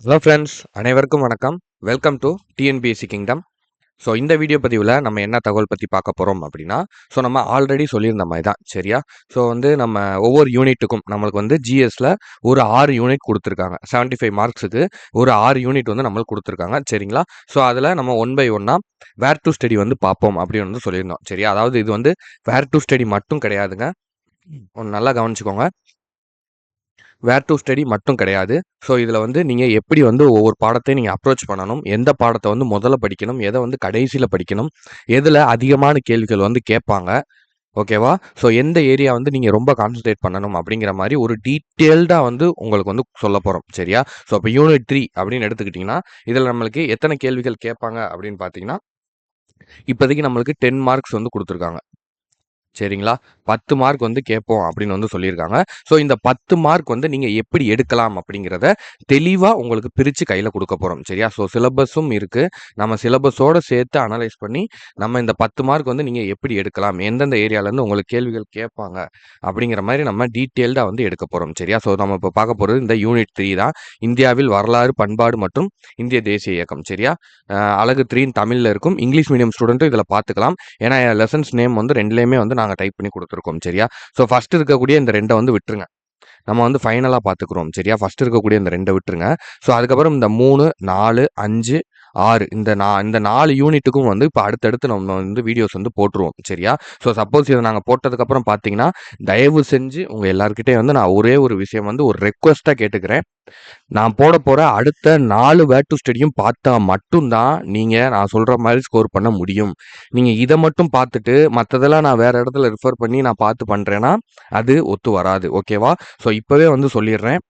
Hello friends, அனைவருக்கும் வணக்கம். Welcome to TNPSC kingdom. So இந்த வீடியோ பதிவில் நம்ம என்ன தகவல் பற்றி பார்க்க போகிறோம் அப்படின்னா, நம்ம ஆல்ரெடி சொல்லியிருந்த மாதிரி தான் சரியா. ஸோ நம்ம ஒவ்வொரு யூனிட்டுக்கும் நம்மளுக்கு ஜிஎஸ்ல ஒரு 6 யூனிட் கொடுத்துருக்காங்க. 75 மார்க்ஸுக்கு ஒரு 6 யூனிட் நம்மளுக்கு கொடுத்துருக்காங்க சரிங்களா. ஸோ அதில் நம்ம ஒன் பை ஒன்னாக வேர் டு ஸ்டடி பார்ப்போம் அப்படின்னு சொல்லியிருந்தோம் சரியா. அதாவது இது வேர் டு ஸ்டடி மட்டும் கிடையாதுங்க. ஒன்று நல்லா கவனிச்சுக்கோங்க. வேர் டு ஸ்டடி மட்டும் கிடையாது. ஸோ இதில் நீங்கள் எப்படி ஒவ்வொரு பாடத்தையும் நீங்கள் அப்ரோச் பண்ணணும், எந்த பாடத்தை முதல்ல படிக்கணும், எதை கடைசியில் படிக்கணும், எதில் அதிகமான கேள்விகள் கேட்பாங்க, ஓகேவா. ஸோ எந்த ஏரியா நீங்கள் ரொம்ப கான்சன்ட்ரேட் பண்ணணும் அப்படிங்கிற மாதிரி ஒரு டீட்டெயில்டாக உங்களுக்கு சொல்ல போகிறோம் சரியா. ஸோ இப்போ யூனிட் 3 அப்படின்னு எடுத்துக்கிட்டிங்கன்னா இதில் நம்மளுக்கு எத்தனை கேள்விகள் கேட்பாங்க அப்படின்னு பார்த்தீங்கன்னா, இப்போதைக்கு நம்மளுக்கு 10 மார்க்ஸ் கொடுத்துருக்காங்க சரிங்களா. 10 மார்க் கேட்போம் அப்படின்னு சொல்லியிருக்காங்க. ஸோ இந்த 10 மார்க் நீங்கள் எப்படி எடுக்கலாம் அப்படிங்கிறத தெளிவாக உங்களுக்கு பிரித்து கையில் கொடுக்க போகிறோம் சரியா. ஸோ சிலபஸும் இருக்குது. நம்ம சிலபஸோடு சேர்த்து அனலைஸ் பண்ணி நம்ம இந்த 10 மார்க் நீங்கள் எப்படி எடுக்கலாம், எந்தெந்த ஏரியாவிலேருந்து உங்களுக்கு கேள்விகள் கேட்பாங்க அப்படிங்கிற மாதிரி நம்ம டீட்டெயில்டாக எடுக்க போகிறோம் சரியா. ஸோ நம்ம இப்போ பார்க்க போகிறது இந்த யூனிட் 3 தான். இந்தியாவில் வரலாறு, பண்பாடு மற்றும் இந்திய தேசிய இயக்கம் சரியா. அழகு 3 தமிழில் இருக்கும். இங்கிலீஷ் மீடியம் ஸ்டூடெண்ட்டும் இதில் பார்த்துக்கலாம். ஏன்னா லெசன்ஸ் நேம் ரெண்டுலேயுமே நாங்கள் டைப் பண்ணி கொடுத்துருக்கோம் சரியா. ஸோ ஃபஸ்ட் இருக்கக்கூடிய இந்த 2 விட்டுருங்க. நம்ம ஃபைனலாக பார்த்துக்குறோம் சரியா. ஃபஸ்ட் இருக்கக்கூடிய இந்த 2 விட்டுருங்க. ஸோ அதுக்கப்புறம் இந்த 3, 4, 5, 6 இந்த 4 யூனிட்டுக்கும் இப்போ அடுத்தடுத்து நம்ம வீடியோஸ் போட்டுருவோம் சரியா. ஸோ சப்போஸ் இதை நாங்கள் போட்டதுக்கப்புறம் பார்த்தீங்கன்னா, தயவு செஞ்சு உங்கள் எல்லாருக்கிட்டே நான் ஒரே ஒரு விஷயம் ஒரு ரெக்வஸ்ட்டாக கேட்டுக்கிறேன். நான் போட போகிற அடுத்த 4 வேர் டு ஸ்டடியும் பார்த்தா மட்டும்தான் நீங்கள் நான் சொல்கிற மாதிரி ஸ்கோர் பண்ண முடியும். நீங்கள் இதை மட்டும் பார்த்துட்டு மற்றதெல்லாம் நான் வேறு இடத்துல ரெஃபர் பண்ணி நான் பார்த்து பண்ணுறேன்னா அது ஒத்து வராது ஓகேவா. ஸோ இப்போவே சொல்லிடுறேன்.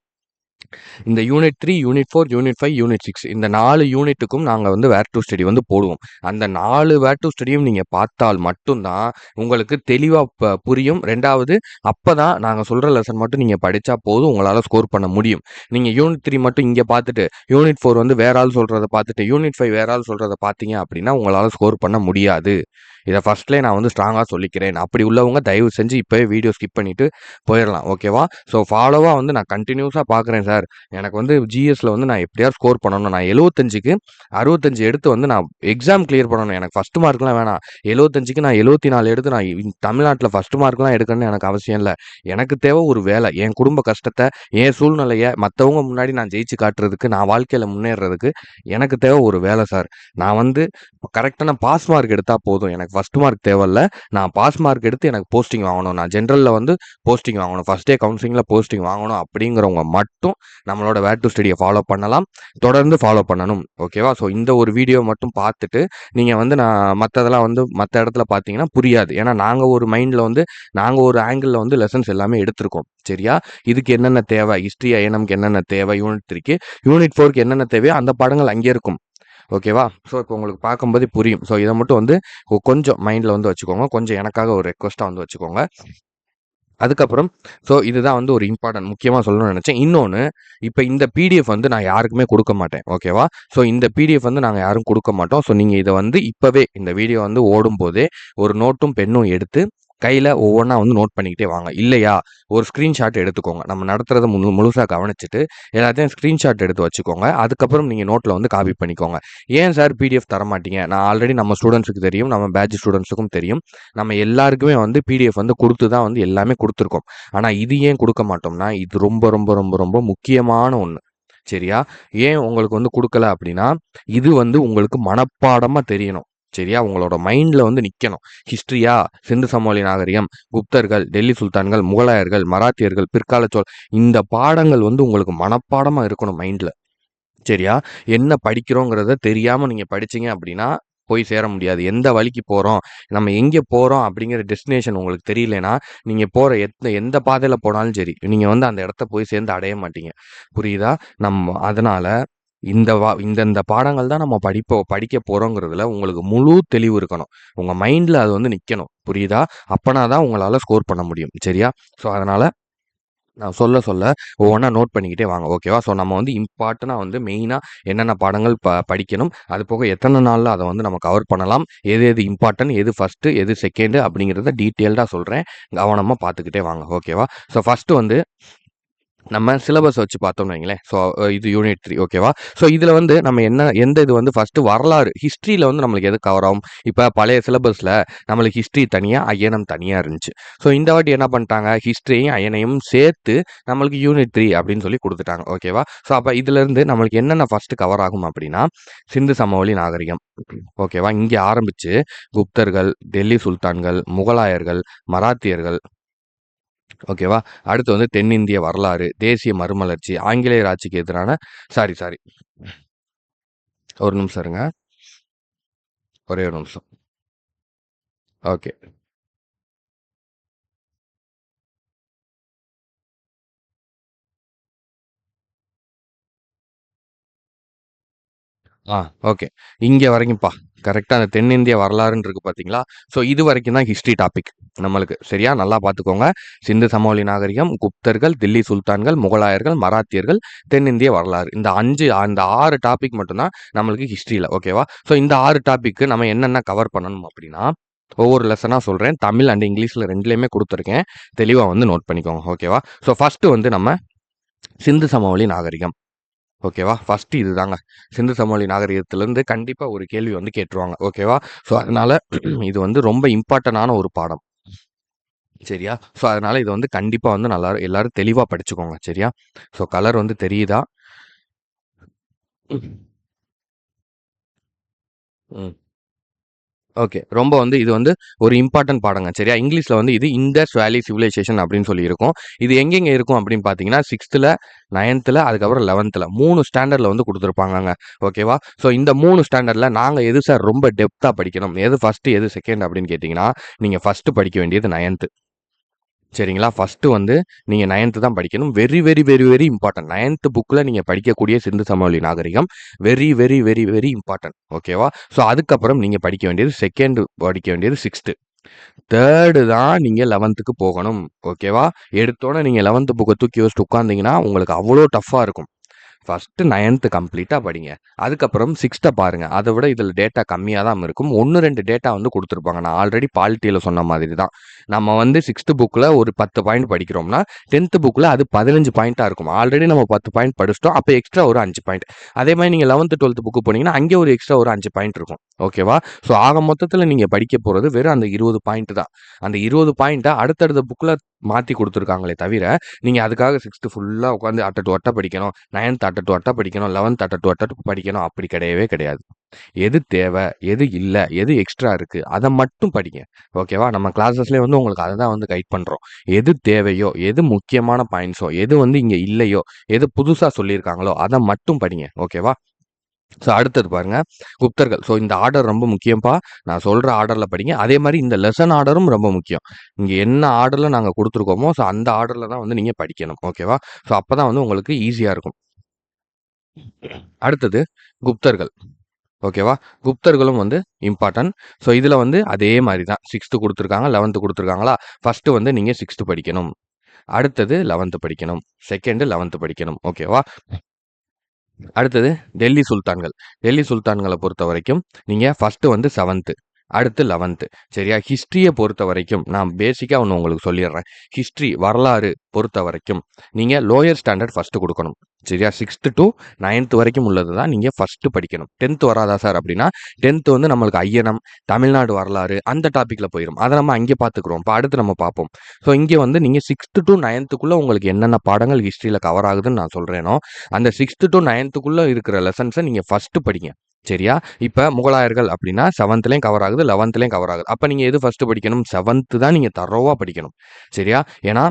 இந்த யூனிட் 3, யூனிட் 4, யூனிட் 5, யூனிட் 6 இந்த 4 யூனிட்டுக்கும் நாங்கள் வேர் டு ஸ்டடி போடுவோம். அந்த 4 வேர் டு ஸ்டடியும் நீங்கள் பார்த்தால் மட்டும்தான் உங்களுக்கு தெளிவாக புரியும். 2வது அப்போ தான் நாங்கள் சொல்கிற லெசன் மட்டும் நீங்கள் படித்தா போதும், உங்களால் ஸ்கோர் பண்ண முடியும். நீங்கள் யூனிட் 3 மட்டும் இங்கே பார்த்துட்டு யூனிட் 4 வேற ஆள் சொல்கிறத பார்த்துட்டு யூனிட் 5 வேற ஆள் சொல்கிறத பார்த்தீங்க அப்படின்னா உங்களால் ஸ்கோர் பண்ண முடியாது. இதை ஃபஸ்ட்லேயே நான் ஸ்ட்ராங்காக சொல்லிக்கிறேன். அப்படி உள்ளவங்க தயவு செஞ்சு இப்போவே வீடியோ ஸ்கிப் பண்ணிவிட்டு போயிடலாம் ஓகேவா. ஸோ ஃபாலோவாக நான் கண்டினியூஸாக பார்க்குறேன் சார். எனக்கு ஜிஎஸ்ல நான் எப்படியாவது ஸ்கோர் பண்ணணும். நான் 75க்கு 65 எடுத்து நான் எக்ஸாம் கிளியர் பண்ணணும். எனக்கு ஃபஸ்ட் மார்க்லாம் வேணாம். 75க்கு நான் 74 எடுத்து நான் தமிழ்நாட்டில் ஃபஸ்ட் மார்க்லாம் எடுக்கணும்னு எனக்கு அவசியம் இல்லை. எனக்கு தேவை ஒரு வேலை. என் குடும்ப கஷ்டத்தை, என் சூழ்நிலையை மற்றவங்க முன்னாடி நான் ஜெயிச்சு காட்டுறதுக்கு, நான் வாழ்க்கையில் முன்னேறதுக்கு எனக்கு தேவை ஒரு வேலை சார். நான் கரெக்டான பாஸ் மார்க் எடுத்தால் போதும். எனக்கு ஃபஸ்ட் மார்க் தேவையில்ல. நான் பாஸ் மார்க் எடுத்து எனக்கு போஸ்டிங் வாங்கணும். நான் ஜென்ரலில் போஸ்டிங் வாங்கணும். ஃபஸ்ட் டே கவுன்சிலிங்கில் போஸ்டிங் வாங்கணும் அப்படிங்கிறவங்க மட்டும் நம்மளோட வேர் டு ஸ்டடியை ஃபாலோ பண்ணலாம். தொடர்ந்து ஃபாலோ பண்ணணும் ஓகேவா. ஸோ இந்த ஒரு வீடியோ மட்டும் பார்த்துட்டு நீங்கள் நான் மற்றதெல்லாம் மற்ற இடத்துல பார்த்தீங்கன்னா புரியாது. ஏன்னா நாங்கள் ஒரு மைண்டில் நாங்கள் ஒரு ஆங்கிளில் லெசன்ஸ் எல்லாமே எடுத்திருக்கோம் சரியா. இதுக்கு என்னென்ன தேவை, ஹிஸ்ட்ரி ஐஎன்எம்க்கு என்னென்ன தேவை, யூனிட் 3க்கு, யூனிட் 4க்கு என்னென்ன தேவையோ அந்த படங்கள் அங்கே இருக்கும் ஓகேவா. ஸோ இப்போ உங்களுக்கு பார்க்கும்போது புரியும். ஸோ இதை மட்டும் கொஞ்சம் மைண்டில் வச்சுக்கோங்க. கொஞ்சம் எனக்காக ஒரு ரெக்வஸ்ட்டாக வச்சுக்கோங்க. அதுக்கப்புறம் ஸோ இதுதான் ஒரு இம்பார்ட்டன்ட் முக்கியமாக சொல்லணும்னு நினச்சேன். இன்னொன்று, இப்போ இந்த பிடிஎஃப் நான் யாருக்குமே கொடுக்க மாட்டேன் ஓகேவா. ஸோ இந்த பிடிஎஃப் நாங்கள் யாரும் கொடுக்க மாட்டோம். ஸோ நீங்கள் இதை இப்போவே இந்த வீடியோ ஓடும்போதே ஒரு நோட்டும் பென்னும் எடுத்து கையில் ஒவ்வொன்றா நோட் பண்ணிக்கிட்டே வாங்க. இல்லையா ஒரு ஸ்க்ரீன்ஷாட் எடுத்துக்கோங்க. நம்ம நடத்துகிறத முழுசாக கவனிச்சுட்டு எல்லாத்தையும் ஸ்க்ரீன்ஷாட் எடுத்து வச்சுக்கோங்க. அதுக்கப்புறம் நீங்கள் நோட்டில் காப்பி பண்ணிக்கோங்க. ஏன் சார் பிடிஎஃப் தர மாட்டீங்க? நான் ஆல்ரெடி நம்ம ஸ்டூடெண்ட்ஸுக்கு தெரியும், நம்ம பேட்ச் ஸ்டூடெண்ட்ஸுக்கும் தெரியும். நம்ம எல்லாருக்குமே பிடிஎஃப் கொடுத்து தான் எல்லாமே கொடுத்துருக்கோம். ஆனால் இது ஏன் கொடுக்க மாட்டோம்னா, இது ரொம்ப ரொம்ப ரொம்ப ரொம்ப முக்கியமான ஒன்று சரியா. ஏன் உங்களுக்கு கொடுக்கல அப்படின்னா, இது உங்களுக்கு மனப்பாடமாக தெரியணும் சரியா. உங்களோட மைண்டில் நிற்கணும். ஹிஸ்ட்ரியா, சிந்து சமவெளி நாகரிகம், குப்தர்கள், டெல்லி சுல்தான்கள், முகலாயர்கள், மராத்தியர்கள், பிற்கால சோழ இந்த பாடங்கள் உங்களுக்கு மனப்பாடமாக இருக்கணும் மைண்டில் சரியா. என்ன படிக்கிறோங்கிறத தெரியாமல் நீங்கள் படிச்சீங்க அப்படின்னா போய் சேர முடியாது. எந்த வழிக்கு போகிறோம், நம்ம எங்கே போகிறோம் அப்படிங்கிற டெஸ்டினேஷன் உங்களுக்கு தெரியலனா, நீங்கள் போகிற எந்த பாதையில் போனாலும் சரி, நீங்கள் அந்த இடத்த போய் சேர்ந்து அடைய மாட்டீங்க புரியுதா. அதனால் இந்த பாடங்கள் தான் நம்ம படிக்க போகிறோங்கிறதுல உங்களுக்கு முழு தெளிவு இருக்கணும். உங்கள் மைண்டில் அது நிற்கணும் புரியுதா. அப்போனா தான் உங்களால் ஸ்கோர் பண்ண முடியும் சரியா. ஸோ அதனால் நான் சொல்ல ஒவ்வொன்றா நோட் பண்ணிக்கிட்டே வாங்க ஓகேவா. ஸோ நம்ம இம்பார்ட்டனாக மெயினாக என்னென்ன பாடங்கள் படிக்கணும், அது போக எத்தனை நாளில் அதை நம்ம கவர் பண்ணலாம், எது எது இம்பார்ட்டன்ட், எது ஃபஸ்ட்டு, எது செகண்டு அப்படிங்கிறத டீட்டெயில்டாக சொல்கிறேன். கவனமாக பார்த்துக்கிட்டே வாங்க ஓகேவா. ஸோ ஃபஸ்ட்டு நம்ம சிலபஸ் வச்சு பார்த்தோம்னு வைங்களேன். ஸோ இது யூனிட் 3 ஓகேவா? ஸோ இதில வந்து நம்ம எந்த இது வந்து ஃபர்ஸ்ட்டு வரலாறு, ஹிஸ்ட்ரியில வந்து நம்மளுக்கு எது கவர் ஆகும்? இப்ப பழைய சிலபஸ்ல நம்மளுக்கு ஹிஸ்ட்ரி தனியா, அய்யனம் தனியா இருந்துச்சு. ஸோ இந்த வாட்டி என்ன பண்ணிட்டாங்க? ஹிஸ்ட்ரியும், அய்யனையும் சேர்த்து நம்மளுக்கு யூனிட் 3 அப்படின்னு சொல்லி குடுத்துட்டாங்க. ஓகேவா? ஸோ அப்ப இதிலருந்து நம்மளுக்கு என்னென்ன ஃபர்ஸ்ட்டு கவர் ஆகும் அப்படின்னா, சிந்து சமவெளி நாகரிகம். ஓகேவா? இங்க ஆரம்பிச்சு குப்தர்கள், டெல்லி சுல்தான்கள், முகலாயர்கள், மராத்தியர்கள் ஓகேவா? அடுத்து வந்து தென்னிந்திய வரலாறு, தேசிய மறுமலர்ச்சி, ஆங்கிலேயர் ஆட்சிக்கு எதிரான சாரி, சாரி. ஒரு நிமிஷம் இருங்க. ஒரே ஒரு நிமிஷம். ஓகே. ஓகே. இங்க வரைக்கும்ப்பா. கரெக்ட்டா அந்த தென்னிந்திய வரலாறுன்னு இருக்கு பார்த்தீங்களா? ஸோ இது வரைக்கும் தான் ஹிஸ்ட்ரி டாபிக் நம்மளுக்கு. சரியா? நல்லா பார்த்துக்கோங்க. சிந்து சமவெளி நாகரிகம், குப்தர்கள், தில்லி சுல்தான்கள், முகலாயர்கள், மராத்தியர்கள், தென்னிந்திய வரலாறு. அந்த 6 டாபிக் மட்டும் தான் நம்மளுக்கு ஹிஸ்ட்ரியில. ஓகேவா? ஸோ இந்த 6 டாபிக்கு நம்ம என்னென்ன கவர் பண்ணணும் அப்படின்னா, ஒவ்வொரு லெசனா சொல்றேன். தமிழ் அண்ட் இங்கிலீஷ்ல 2லயுமே குடுத்துருக்கேன். தெளிவா வந்து நோட் பண்ணிக்கோங்க. ஓகேவா? ஸோ ஃபர்ஸ்ட்டு வந்து நம்ம சிந்து சமவெளி நாகரிகம். ஓகேவா? ஃபர்ஸ்ட்டு இதுதாங்க. சிந்து சமவெளி நாகரிகத்திலருந்து கண்டிப்பா ஒரு கேள்வி வந்து கேட்டுருவாங்க. ஓகேவா? ஸோ அதனால இது வந்து ரொம்ப இம்பார்ட்டன்டான ஒரு பாடம். சரியா? ஸோ அதனால இத வந்து கண்டிப்பா வந்து எல்லாரும் தெளிவா படிச்சுக்கோங்க. சரியா? ஸோ கலர் வந்து தெரியுதா? ம். ஓகே. ரொம்ப வந்து இது வந்து ஒரு இம்பார்ட்டன்ட் பாடங்க. சரியா? இங்கிலீஷ்ல வந்து இது இண்டஸ் வேலி சிவிலைசேஷன் அப்படின்னு சொல்லி இருக்கும். இது எங்கெங்க இருக்கும் அப்படின்னு பார்த்தீங்கன்னா, 6த்துல, 9த்துல அதுக்கப்புறம் 11த்துல 3 ஸ்டாண்டர்ட்ல வந்து குடுத்துருப்பாங்கங்க. ஓகேவா? ஸோ இந்த 3 ஸ்டாண்டர்ட்ல நாங்க எது சார் ரொம்ப டெப்த்தா படிக்கணும்? எது ஃபர்ஸ்ட்டு, எது செகண்ட் அப்படின்னு கேட்டீங்கன்னா, நீங்க ஃபர்ஸ்ட்டு படிக்க வேண்டியது 9த். சரிங்களா? ஃபர்ஸ்ட்டு வந்து நீங்க 9த் தான் படிக்கணும். Very, very, very, very important. Ninth புக்ல நீங்க படிக்கக்கூடிய சிந்து சமவெளி நாகரிகம் very, very, very, very important. ஓகேவா? ஸோ அதுக்கப்புறம் நீங்க படிக்க வேண்டியது 2 படிக்க வேண்டியது 6த். 3 தான் நீங்க 11க்கு போகணும். ஓகேவா? எடுத்தோனே நீங்க 11த் புக்க தூக்கி வச்சுட்டு உட்கார்ந்தீங்கன்னா, உங்களுக்கு அவ்வளோ டஃப்பா இருக்கும். ஃபர்ஸ்ட்டு 9த் கம்ப்ளீட்டா படிங்க. அதுக்கப்புறம் 6த்த பாருங்க. அத விட இதில டேட்டா கம்மியா தான் இருக்கும். 1, 2 டேட்டா வந்து குடுத்துருப்பாங்க. நான் ஆல்ரெடி பாலிட்டில சொன்ன மாதிரி தான். நம்ம வந்து 6த் புக்ல ஒரு 10 பாயிண்ட் படிக்கிறோம்னா, 10த் புக்ல அது 15 பாயிண்ட்டா இருக்கும். ஆல்ரெடி நம்ம 10 பாயிண்ட் படிச்சுட்டோம். அப்ப எக்ஸ்ட்ரா ஒரு 5 பாயிண்ட். அதே மாரி நீங்க 11த், 12த் புக் போனீங்கன்னா, அங்கே ஒரு எக்ஸ்ட்ரா ஒரு 5 பாயிண்ட் இருக்கும். ஓகேவா? ஸோ ஆக மொத்தத்தில நீங்க படிக்க போறது வெறும் அந்த 20 பாயிண்ட் தான். அந்த 20 பாயிண்ட்ட அடுத்தடுத்த புக்ல மாத்தி குடுத்துருக்காங்களே தவிர, நீங்க அதுக்காக 6த் ஃபுல்லா உட்காந்து அட்ட டு அட்ட படிக்கணும். 9த் அட்ட டு அட்ட படிக்கணும். 11த் அட்ட டு அட்ட படிக்கணும். அப்படி கிடையவே கிடையாது. எது தேவை? எது இல்ல? எது எக்ஸ்ட்ரா இருக்கு? அத மட்டும் படிங்க. ஓகேவா? நம்ம கிளாஸஸ்லயே வந்து உங்களுக்கு அத தான் வந்து கைட் பண்றோம். எது தேவையோ, எது முக்கியமான பாயிண்ட்ஸோ, எது வந்து இங்க இல்லையோ, எது புதுசா சொல்லியிருக்காங்களோ, அத மட்டும் படிங்க. ஓகேவா? ஸோ அடுத்தது பாருங்க, குப்தர்கள். ஸோ இந்த ஆர்டர் ரொம்ப முக்கியம்ப்பா. நான் சொல்ற ஆர்டர்ல படிங்க. அதே மாரி இந்த லெசன் ஆர்டரும் ரொம்ப முக்கியம். இங்க என்ன ஆர்டர்ல நாங்க குடுத்துருக்கோமோ, ஸோ அந்த ஆர்டர்ல தான் வந்து நீங்க படிக்கணும். ஓகேவா? ஸோ அப்பதான் வந்து உங்களுக்கு ஈஸியா இருக்கும். அடுத்தது குப்தர்கள். ஓகேவா? குப்தர்களும் வந்து இம்பார்ட்டன்ட். ஸோ இதுல வந்து அதே மாரி தான். 6த் குடுத்துருக்காங்க, 11த் குடுத்துருக்காங்களா? ஃபர்ஸ்ட்டு வந்து நீங்க 6த் படிக்கணும். அடுத்தது 11த் படிக்கணும். 2 11த் படிக்கணும். ஓகேவா? அடுத்தது டெல்லி சுல்தான்கள். டெல்லி சுல்தான்கள பொறுத்தவரைக்கும், நீங்க ஃபர்ஸ்ட்டு வந்து 7த் அடுத்து 11த் சரியா? ஹிஸ்ட்ரிய பொறுத்தவரைக்கும், நான் பேசிக்கா ஒண்ணு உங்களுக்கு சொல்லிர்றேன். ஹிஸ்ட்ரி வரலாறு பொறுத்தவரைக்கும், நீங்க லோயர் ஸ்டாண்டர்ட் ஃபர்ஸ்ட்டு குடுக்கணும். சரியா? 6த் டூ 9த் வரைக்கும் உள்ளது தான் நீங்க ஃபர்ஸ்ட்டு படிக்கணும். 10த் வராதா சார் அப்டின்னா, 10த் வந்து நம்மளுக்கு அய்யனம், தமிழ்நாடு வரலாறு அந்த டாபிக்ல போயிரும். அத நம்ம அங்கே பார்த்துக்குறோம். இப்ப அடுத்து நம்ம பார்ப்போம். ஸோ இங்க வந்து நீங்க 6த் டூ 9த்க்குள்ள உங்களுக்கு என்னென்ன பாடங்கள் ஹிஸ்ட்ரியில கவர் ஆகுதுன்னு நான் சொல்றேனோ, அந்த 6த் டூ 9த்க்குள்ள இருக்கிற லெசன்ஸ நீங்க ஃபர்ஸ்ட்டு படிங்க. சரியா? இப்ப முகலாயர்கள் அப்டின்னா 7த்லயும் கவர் ஆகுது, 11த்லயும் கவர் ஆகுது. அப்ப நீங்க எது ஃபர்ஸ்ட்டு படிக்கணும்? 7த் தான் நீங்க தரோவா படிக்கணும். சரியா? ஏன்னா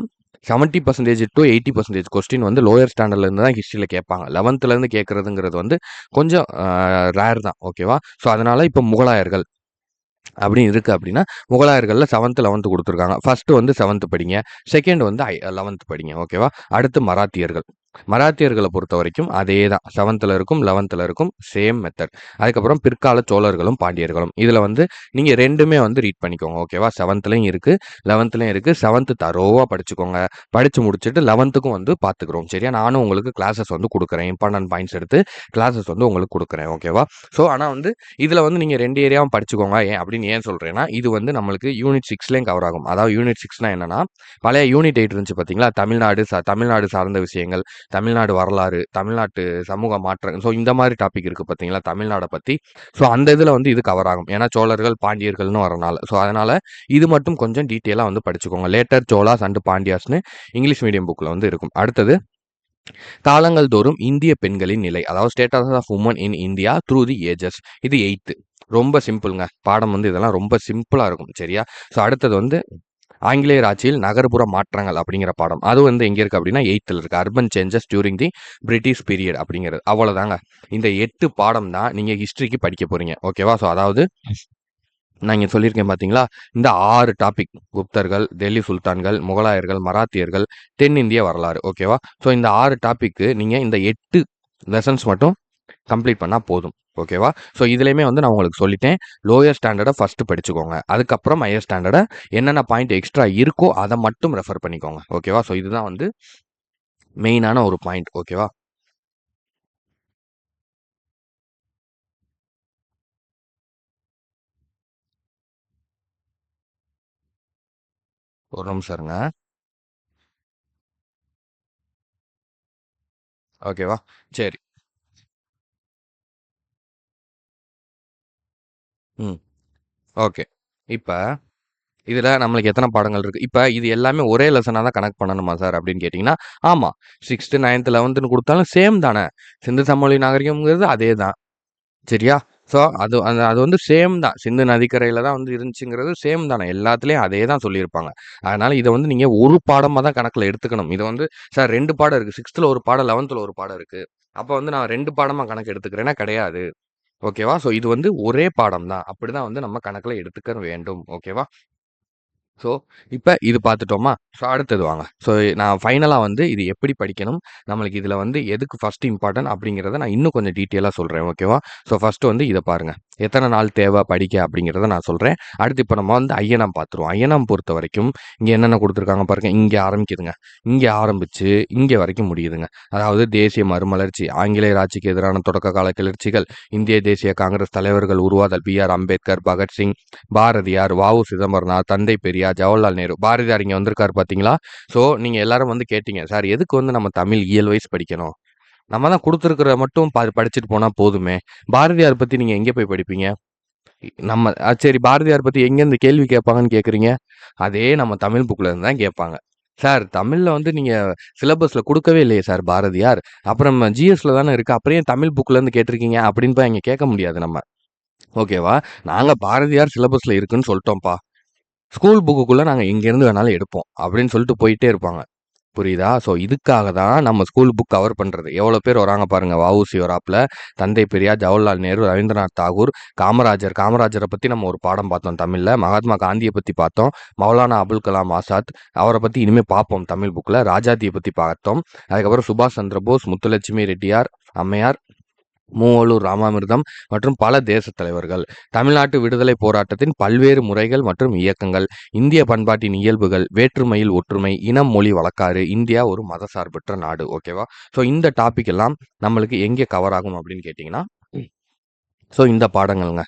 70% டூ 80% கொஸ்டின் வந்து லோயர் ஸ்டாண்டர்ட்ல இருந்து தான் ஹிஸ்ட்ரியில கேட்பாங்க. 11த்ல இருந்து கேட்கறதுங்கிறது வந்து கொஞ்சம் ரேர் தான். ஓகேவா? ஸோ அதனால இப்ப முகலாயர்கள் அப்படின்னு இருக்கு அப்படின்னா, முகலாயர்கள்ல 7த், 11த் குடுத்துருக்காங்க. ஃபர்ஸ்ட்டு வந்து 7த் படிங்க. 2ண்ட் வந்து 11த் படிங்க. ஓகேவா? அடுத்து மராத்தியர்கள். மராத்தியர்களை பொறுத்த வரைக்கும் அதே தான். 7th இருக்கும் 11th இருக்கும் சேம் மெத்தட். அதுக்கப்புறம் பிற்கால சோழர்களும் பாண்டியர்களும் இதில் வந்து நீங்கள் ரெண்டுமே வந்து ரீட் பண்ணிக்கோங்க. ஓகேவா? 7thலையும் இருக்குது 11thலையும் இருக்குது. 7th தரோவாக படிச்சுக்கோங்க. படித்து முடிச்சுட்டு 11த்துக்கும் வந்து பார்த்துக்குறோம். சரியா? நானும் உங்களுக்கு கிளாஸஸ் வந்து கொடுக்குறேன். இம்பார்ட்டன்ட் பாயிண்ட்ஸ் எடுத்து கிளாஸஸ் வந்து உங்களுக்கு கொடுக்குறேன். ஓகேவா? ஸோ ஆனால் வந்து இதில் வந்து நீங்கள் 2 ஏரியாவும் படிச்சுக்கோங்க. அப்படின்னு ஏன் சொல்கிறேன்னா இது வந்து நம்மளுக்கு யூனிட் 6லேயும் கவர் ஆகும். அதாவது யூனிட் 6னா என்னன்னா பழைய யூனிட் 8 இருந்துச்சு பார்த்தீங்களா? தமிழ்நாடு சார்ந்த விஷயங்கள், தமிழ்நாடு வரலாறு, தமிழ்நாட்டு சமூக மாற்றம். ஸோ இந்த மாதிரி டாபிக் இருக்குது பார்த்தீங்களா தமிழ்நாடை பற்றி. ஸோ அந்த இதில் வந்து இது கவர் ஆகும். ஏன்னா சோழர்கள் பாண்டியர்கள்னு வரனால. ஸோ அதனால் இது மட்டும் கொஞ்சம் டீட்டெயிலாக வந்து படிச்சுக்கோங்க. லேட்டர் சோலாஸ் அண்ட் பாண்டியாஸ்னு இங்கிலீஷ் மீடியம் புக்கில் வந்து இருக்கும். அடுத்தது காலங்கள் தோறும் இந்திய பெண்களின் நிலை, அதாவது status of women in India through the ages. இது 8th. ரொம்ப சிம்பிளுங்க. பாடம் வந்து இதெல்லாம் ரொம்ப சிம்பிளாக இருக்கும். சரியா? ஸோ அடுத்தது வந்து ஆங்கிலேயர் ஆட்சியில் நகர்ப்புற மாற்றங்கள் அப்படிங்கிற பாடம். அது வந்து எங்கே இருக்குது அப்படின்னா 8th இருக்குது. Urban changes during the British period அப்படிங்கிறது. அவ்வளோதாங்க. இந்த 8 பாடம் தான் நீங்கள் ஹிஸ்ட்ரிக்கு படிக்க போகிறீங்க. ஓகேவா? ஸோ அதாவது நான் இங்கே சொல்லியிருக்கேன் பார்த்தீங்களா? இந்த 6 டாபிக்: குப்தர்கள், டெல்லி சுல்தான்கள், முகலாயர்கள், மராத்தியர்கள், தென்னிந்திய வரலாறு. ஓகேவா? ஸோ இந்த 6 டாபிக்கு நீங்கள் இந்த 8 லெசன்ஸ் மட்டும் கம்ப்ளீட் பண்ணால் போதும். ஓகேவா? ஸோ இதுலேயுமே வந்து நான் உங்களுக்கு சொல்லிட்டேன். லோயர் ஸ்டாண்டர்டை ஃபஸ்ட்டு படிச்சுக்கோங்க. அதுக்கப்புறம் ஹையர் ஸ்டாண்டர்டை என்னென்ன பாயிண்ட் எக்ஸ்ட்ரா இருக்கோ அதை மட்டும் ரெஃபர் பண்ணிக்கோங்க. ஓகேவா? ஸோ இதுதான் வந்து மெயினான ஒரு பாயிண்ட். ஓகேவா? ஒரு நிமிஷம் இருங்க. ஓகேவா? சரி. ம். ஓகே. இப்போ இதில் நம்மளுக்கு எத்தனை பாடங்கள் இருக்குது? இப்போ இது எல்லாமே ஒரே லெசனாக தான் கனெக்ட் பண்ணணுமா சார் அப்படின்னு கேட்டிங்கன்னா, ஆமாம். 6th 9th 11th கொடுத்தாலும் சேம் தானே. சிந்து சமவெளி நாகரிகம்ங்கிறது அதே தான். சரியா? ஸோ அது வந்து சேம் தான். சிந்து நதிக்கரையில் தான் வந்து இருந்துச்சுங்கிறது சேம் தானே. எல்லாத்துலேயும் அதே தான் சொல்லியிருப்பாங்க. அதனால் இதை வந்து நீங்கள் ஒரு பாடமாக தான் கணக்கில் எடுத்துக்கணும். இதை வந்து சார் 2 பாடம் இருக்குது. 6th ஒரு பாடம் 11th ஒரு பாடம் இருக்குது. அப்போ வந்து நான் 2 பாடமாக கணக்கு எடுத்துக்கிறேன்னா கிடையாது. ஓகேவா? ஸோ இது வந்து ஒரே பாடம் தான். அப்படி தான் வந்து நம்ம கணக்கில் எடுத்துக்க வேண்டும். ஓகேவா? ஸோ இப்போ இது பார்த்துட்டோமா? ஸோ அடுத்தது வாங்க. ஸோ நான் ஃபைனலாக வந்து இது எப்படி படிக்கணும், நம்மளுக்கு இதில் வந்து எதுக்கு ஃபஸ்ட்டு இம்பார்ட்டன்ட் அப்படிங்கிறத நான் இன்னும் கொஞ்சம் டீட்டெயிலாக சொல்கிறேன். ஓகேவா? ஸோ ஃபஸ்ட்டு வந்து இதை பாருங்கள். எத்தனை நாள் தேவை படிக்க அப்படிங்கிறத நான் சொல்கிறேன். அடுத்து இப்போ நம்ம வந்து ஐயனாம் பார்த்துருவோம். ஐயனாம் பொறுத்த வரைக்கும் இங்கே என்னென்ன கொடுத்துருக்காங்க பாருங்கள். இங்கே ஆரம்பிக்குதுங்க. இங்கே ஆரம்பித்து இங்கே வரைக்கும் முடியுதுங்க. அதாவது தேசிய மறுமலர்ச்சி, ஆங்கிலேயர் ஆட்சிக்கு எதிரான தொடக்க கால கிளர்ச்சிகள், இந்திய தேசிய காங்கிரஸ் தலைவர்கள் உருவாதல், பி.ஆர். அம்பேத்கர், பகத்சிங், பாரதியார், வ.உ. சிதம்பரனார், தந்தை பெரியார், ஜவஹர்லால் நேரு. பாரதியார் இங்கே வந்திருக்காரு பார்த்தீங்களா? ஸோ நீங்கள் எல்லாரும் வந்து கேட்டீங்க, சார் எதுக்கு வந்து நம்ம தமிழ் இயல் படிக்கணும்? நம்ம தான் கொடுத்துருக்கிறத மட்டும் படிச்சுட்டு போனால் போதுமே. பாரதியார் பற்றி நீங்கள் எங்கே போய் படிப்பீங்க? நம்ம சரி, பாரதியார் பற்றி எங்கேருந்து கேள்வி கேட்பாங்கன்னு கேட்குறீங்க? அதே நம்ம தமிழ் புக்கில் இருந்து தான் கேட்பாங்க. சார் தமிழில் வந்து நீங்கள் சிலபஸில் கொடுக்கவே இல்லையே சார் பாரதியார், அப்புறம் ஜிஎஸ்ல தானே இருக்குது, அப்புறம் ஏன் தமிழ் புக்கிலேருந்து கேட்டிருக்கீங்க அப்படின்னு போய் அங்கே கேட்க முடியாது நம்ம. ஓகேவா? நாங்கள் பாரதியார் சிலபஸில் இருக்குன்னு சொல்லிட்டோம்ப்பா. ஸ்கூல் புக்குக்குள்ளே நாங்கள் எங்கேருந்து வேணாலும் எடுப்போம் அப்படின்னு சொல்லிட்டு போயிட்டே இருப்பாங்க. புரியுதா? ஸோ இதுக்காக தான் நம்ம ஸ்கூல் புக் கவர் பண்ணுறது. எவ்வளோ பேர் வராங்க பாருங்கள். வ.உ.சி வராப்புல, தந்தை பெரியார், ஜவஹர்லால் நேரு, ரவீந்திரநாத் தாகூர், காமராஜரை பற்றி நம்ம ஒரு பாடம் பார்த்தோம் தமிழில். மகாத்மா காந்தியை பற்றி பார்த்தோம். மௌலானா அபுல் கலாம் ஆசாத் அவரை பற்றி இனிமேல் பார்ப்போம் தமிழ் புக்கில். ராஜாஜியை பற்றி பார்த்தோம். அதுக்கப்புறம் சுபாஷ் சந்திர போஸ், முத்துலட்சுமி ரெட்டியார் அம்மையார், மூவலூர் ராமாமிர்தம் மற்றும் பல தேசத் தலைவர்கள், தமிழ்நாட்டு விடுதலை போராட்டத்தின் பல்வேறு முறைகள் மற்றும் இயக்கங்கள், இந்திய பண்பாட்டின் இயல்புகள், வேற்றுமையில் ஒற்றுமை, இனம், மொழி, வழக்காறு, இந்தியா ஒரு மதசார்பற்ற நாடு. ஓகேவா? ஸோ இந்த டாபிக் எல்லாம் நம்மளுக்கு எங்கே கவர் ஆகும் அப்படின்னு கேட்டிங்கன்னா, ஸோ இந்த பாடங்கள்ங்க.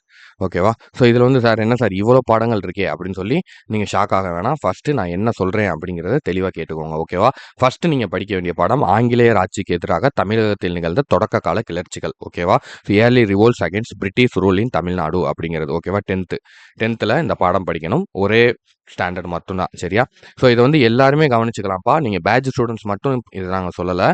ஓகேவா? ஸோ இதில் வந்து சார் என்ன சார் இவ்வளோ பாடங்கள் இருக்கே அப்படின்னு சொல்லி நீங்கள் ஷாக் ஆக வேணாம். ஃபஸ்ட்டு நான் என்ன சொல்கிறேன் அப்படிங்கிறத தெளிவாக கேட்டுக்கோங்க. ஓகேவா? ஃபஸ்ட்டு நீங்கள் படிக்க வேண்டிய பாடம் ஆங்கிலேயர் ஆட்சிக்கு எதிராக தமிழகத்தில் நிகழ்ந்த தொடக்க கால கிளர்ச்சிகள். ஓகேவா? Early revolts against British rule in Tamil Nadu அப்படிங்கிறது. ஓகேவா? 10th இந்த பாடம் படிக்கணும். ஒரே ஸ்டாண்டர்ட் மட்டும்தான். சரியா? ஸோ இதை வந்து எல்லாருமே கவனிச்சுக்கலாம்ப்பா. நீங்கள் பேட்ச் ஸ்டூடெண்ட்ஸ் மட்டும் இதை நாங்கள் சொல்லலை.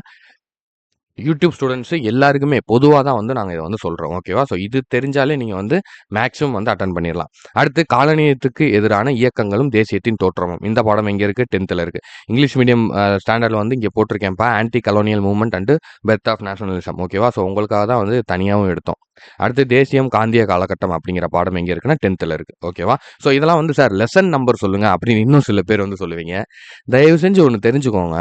யூடியூப் ஸ்டூடெண்ட்ஸு எல்லாருக்குமே பொதுவாக தான் வந்து நாங்கள் இதை வந்து சொல்கிறோம். ஓகேவா? ஸோ இது தெரிஞ்சாலே நீங்கள் வந்து மேக்ஸிமம் வந்து அட்டன் பண்ணிடலாம். அடுத்து காலனியத்துக்கு எதிரான இயக்கங்களும் தேசியத்தின் தோற்றமும். இந்த பாடம் எங்கே இருக்குது? 10th இருக்குது. இங்கிலீஷ் மீடியம் ஸ்டாண்டர்டில் வந்து இங்கே போட்டிருக்கேன்ப்பா. Anti colonial movement and birth of nationalism. ஓகேவா? ஸோ உங்களுக்காக தான் வந்து தனியாகவும் எடுத்தோம். அடுத்து தேசியம் காந்திய காலகட்டம் அப்படிங்கிற பாடம் எங்கே இருக்குன்னா 10th இருக்குது. ஓகேவா? ஸோ இதெல்லாம் வந்து சார் லெசன் நம்பர் சொல்லுங்கள் அப்படின்னு இன்னும் சில பேர் வந்து சொல்லுவீங்க. தயவு செஞ்சு ஒன்று தெரிஞ்சுக்கோங்க.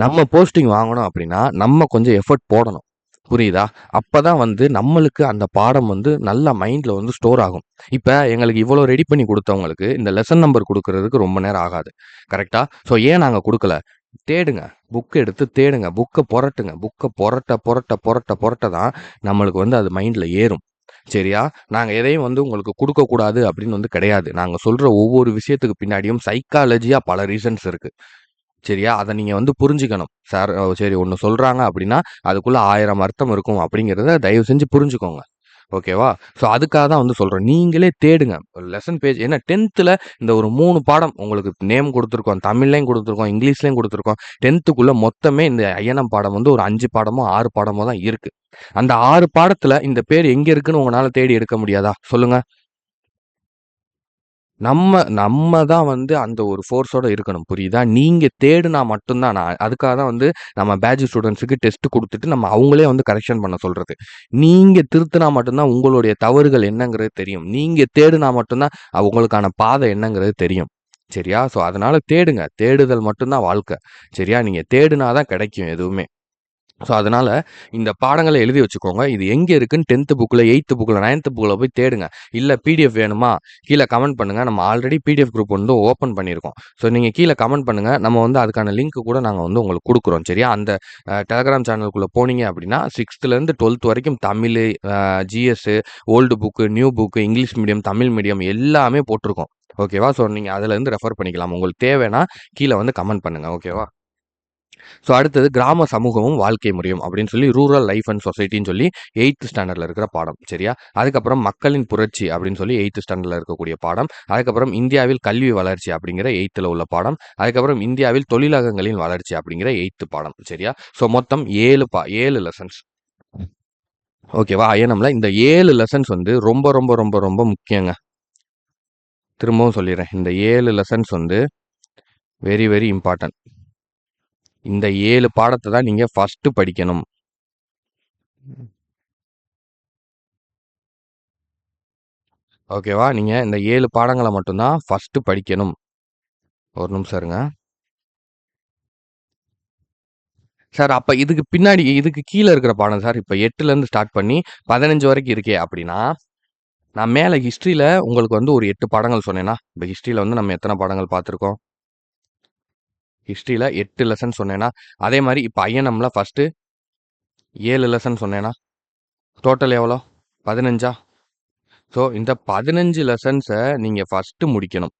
நம்ம போஸ்டிங் வாங்கணும் அப்படின்னா, நம்ம கொஞ்சம் எஃபோர்ட் போடணும். புரியுதா? அப்பதான் வந்து நம்மளுக்கு அந்த பாடம் வந்து நல்லா மைண்ட்ல வந்து ஸ்டோர் ஆகும். இப்ப எங்களுக்கு இவ்வளோ ரெடி பண்ணி குடுத்தவங்களுக்கு, இந்த லெசன் நம்பர் குடுக்குறதுக்கு ரொம்ப நேரம் ஆகாது. கரெக்ட்டா? ஸோ ஏன் நாங்க குடுக்கல? தேடுங்க. புக் எடுத்து தேடுங்க. புக்க பொரட்டுங்க. புக்க பொரட்ட, பொரட்ட, பொரட்ட, பொரட்ட தான் நம்மளுக்கு வந்து அது மைண்ட்ல ஏறும். சரியா? நாங்க எதையும் வந்து உங்களுக்கு குடுக்கக்கூடாது அப்படின்னு வந்து கிடையாது. நாங்க சொல்ற ஒவ்வொரு விஷயத்துக்கு பின்னாடியும் சைக்காலஜியா பல ரீசன்ஸ் இருக்கு. சரியா? அத நீங்க வந்து புரிஞ்சுக்கணும். சார் சரி ஒண்ணு சொல்றாங்க அப்படின்னா, அதுக்குள்ள 1000 அர்த்தம் இருக்கும் அப்படிங்கிறத தயவு செஞ்சு புரிஞ்சுக்கோங்க. ஓகேவா? ஸோ அதுக்காக தான் வந்து சொல்றோம். நீங்களே தேடுங்க. லெசன் பேஜ் ஏன்னா 10த்துல இந்த ஒரு 3 பாடம் உங்களுக்கு நேம் குடுத்துருக்கோம். தமிழ்லயும் குடுத்துருக்கோம், இங்கிலீஷ்லயும் குடுத்துருக்கோம். 10த்துக்குள்ள மொத்தமே இந்த ஐயனம் பாடம் வந்து ஒரு 5 பாடமோ, 6 பாடமோ தான் இருக்கு. அந்த 6 பாடத்துல இந்த பேர் எங்க இருக்குன்னு உங்கனால தேடி எடுக்க முடியாதா? சொல்லுங்க. நம்ம நம்ம தான் வந்து அந்த ஒரு ஃபோர்ஸோட இருக்கணும். புரியுதா? நீங்க தேடுனா மட்டும் தான் நான் அதுக்காக தான் வந்து நம்ம பேட்ச் ஸ்டூடண்ட்ஸ்க்கு டெஸ்ட் குடுத்துட்டு, நம்ம அவங்களே வந்து கரெக்ஷன் பண்ண சொல்றது. நீங்க திருத்துனா மட்டும் தான் உங்களுடைய தவறுகள் என்னங்கிறது தெரியும். நீங்க தேடுனா மட்டும் தான் உங்களுக்கான பாதை என்னங்கிறது தெரியும். சரியா? ஸோ அதனால தேடுங்க. தேடுதல் மட்டும் தான் வாழ்க்கை. சரியா? நீங்க தேடுனா தான் கிடைக்கும் எதுவுமே. ஸோ, அதனால இந்த பாடங்கள எழுதி வச்சுக்கோங்க. இது எங்க இருக்குன்னு 10த் புக்ல, 8த் புக்ல, 9த் புக்ல போய் தேடுங்க. இல்ல பிடிஎஃப் வேணுமா? கீழ கமெண்ட் பண்ணுங்க. நம்ம ஆல்ரெடி பிடிஎஃப் குரூப் வந்து ஓப்பன் பண்ணியிருக்கோம். ஸோ, நீங்க கீழ கமெண்ட் பண்ணுங்க. நம்ம வந்து அதுக்கான லிங்க் கூட நாங்க வந்து உங்களுக்கு குடுக்குறோம். சரியா? அந்த டெலகிராம் சேனலுக்குள்ள போனீங்க அப்படின்னா, 6த்லேருந்து 12த் வரைக்கும் Tamil, GS, old book, new book, English medium, Tamil medium எல்லாமே போட்டிருக்கோம். ஓகேவா? ஸோ, நீங்க அதுலேருந்து ரெஃபர் பண்ணிக்கலாம். உங்களுக்கு தேவைன்னா கீழ வந்து கமெண்ட் பண்ணுங்க. ஓகேவா? ஸோ அடுத்தது கிராம சமூகமும் வாழ்க்கை முறையும் அப்படின்னு சொல்லி ரூரல் லைஃப் அண்ட் சொசைட்டின்னு சொல்லி 8த் ஸ்டாண்டர்ட்ல இருக்கிற பாடம். சரியா? அதுக்கப்புறம் மக்களின் புரட்சி அப்படின்னு சொல்லி 8த் ஸ்டாண்டர்ட்ல இருக்கக்கூடிய பாடம். அதுக்கப்புறம் இந்தியாவில் கல்வி வளர்ச்சி அப்படிங்கிற 8த்ல உள்ள பாடம். அதுக்கப்புறம் இந்தியாவில் தொழிலகங்களின் வளர்ச்சி அப்படிங்கிற 8த் பாடம். சரியா? ஸோ மொத்தம் 7 லெசன்ஸ். ஓகேவா? ஐஎன்எம்ல இந்த 7 லெசன்ஸ் வந்து ரொம்ப ரொம்ப ரொம்ப ரொம்ப முக்கியங்க. திரும்பவும் சொல்லிடுறேன். இந்த 7 லெசன்ஸ் வந்து வெரி வெரி இம்பார்ட்டன்ட். இந்த 7 பாடத்த தான் நீங்க ஃபர்ஸ்ட் படிக்கணும். ஓகேவா? நீங்க இந்த 7 பாடங்கள மட்டும் தான் ஃபர்ஸ்ட் படிக்கணும். ஒரு நிமிஷம் இருங்க. சார் அப்ப இதுக்கு பின்னாடி இதுக்கு கீழ இருக்கிற பாடம் சார். இப்ப 8லருந்து ஸ்டார்ட் பண்ணி 15 வரைக்கும் இருக்கே அப்படின்னா, நான் மேல ஹிஸ்ட்ரில உங்களுக்கு வந்து ஒரு 8 பாடங்கள் சொன்னேனா? இப்ப ஹிஸ்ட்ரில வந்து நம்ம எத்தன பாடங்கள் பார்த்துருக்கோம்? ஹிஸ்ட்ரில 8 லெசன் சொன்னேனா? அதே மாரி இப்ப ஐஎன்எம்ல ஃபர்ஸ்ட்டு 7 லெசன் சொன்னேனா? டோட்டல் எவ்வளோ? 15ஆ? ஸோ இந்த 15 லெசன்ஸ நீங்க ஃபர்ஸ்ட் முடிக்கணும்.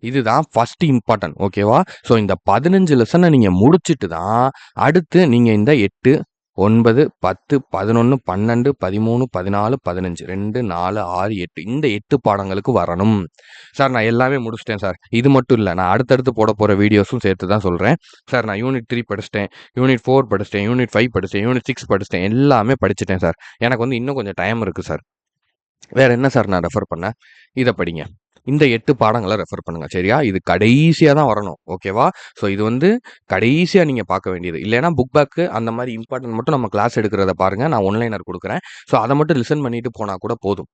இதுதான் ஃபர்ஸ்ட் இம்பார்ட்டன்ட். ஓகேவா? ஸோ இந்த 15 லெசன நீங்க முடிச்சுட்டு தான், அடுத்து நீங்க இந்த 8, 9, 10, 11, 12, 13, 14, 15 2, 4, 6, 8 இந்த 8 பாடங்களுக்கு வரணும். சார் நான் எல்லாமே முடிச்சுட்டேன் சார். இது மட்டும் இல்ல. நான் அடுத்தடுத்து போற வீடியோஸும் சேர்த்து தான் சொல்றேன். சார் நான் யூனிட் 3 படிச்சுட்டேன். யூனிட் 4 படிச்சுட்டேன். யூனிட் 5 படிச்சுட்டேன். யூனிட் 6 படிச்சுட்டேன். எல்லாமே படிச்சுட்டேன் சார். எனக்கு வந்து இன்னும் கொஞ்சம் டைம் இருக்கு சார். வேற என்ன சார் நான் ரெஃபர் பண்ணேன்? இத படிங்க. இந்த 8 பாடங்கள ரெஃபர் பண்ணுங்க. சரியா? இது கடைசியா தான் வரணும். ஓகேவா? ஸோ இது வந்து கடைசியா நீங்க பார்க்க வேண்டியது. இல்லைன்னா புக் பேக் அந்த மாரி இம்பார்ட்டன்ட் மட்டும் நம்ம கிளாஸ் எடுக்கிறத பாருங்க. நான் ஒன்லைனர் குடுக்குறேன். ஸோ அத மட்டும் லிசன் பண்ணிட்டு போனா கூட போதும்.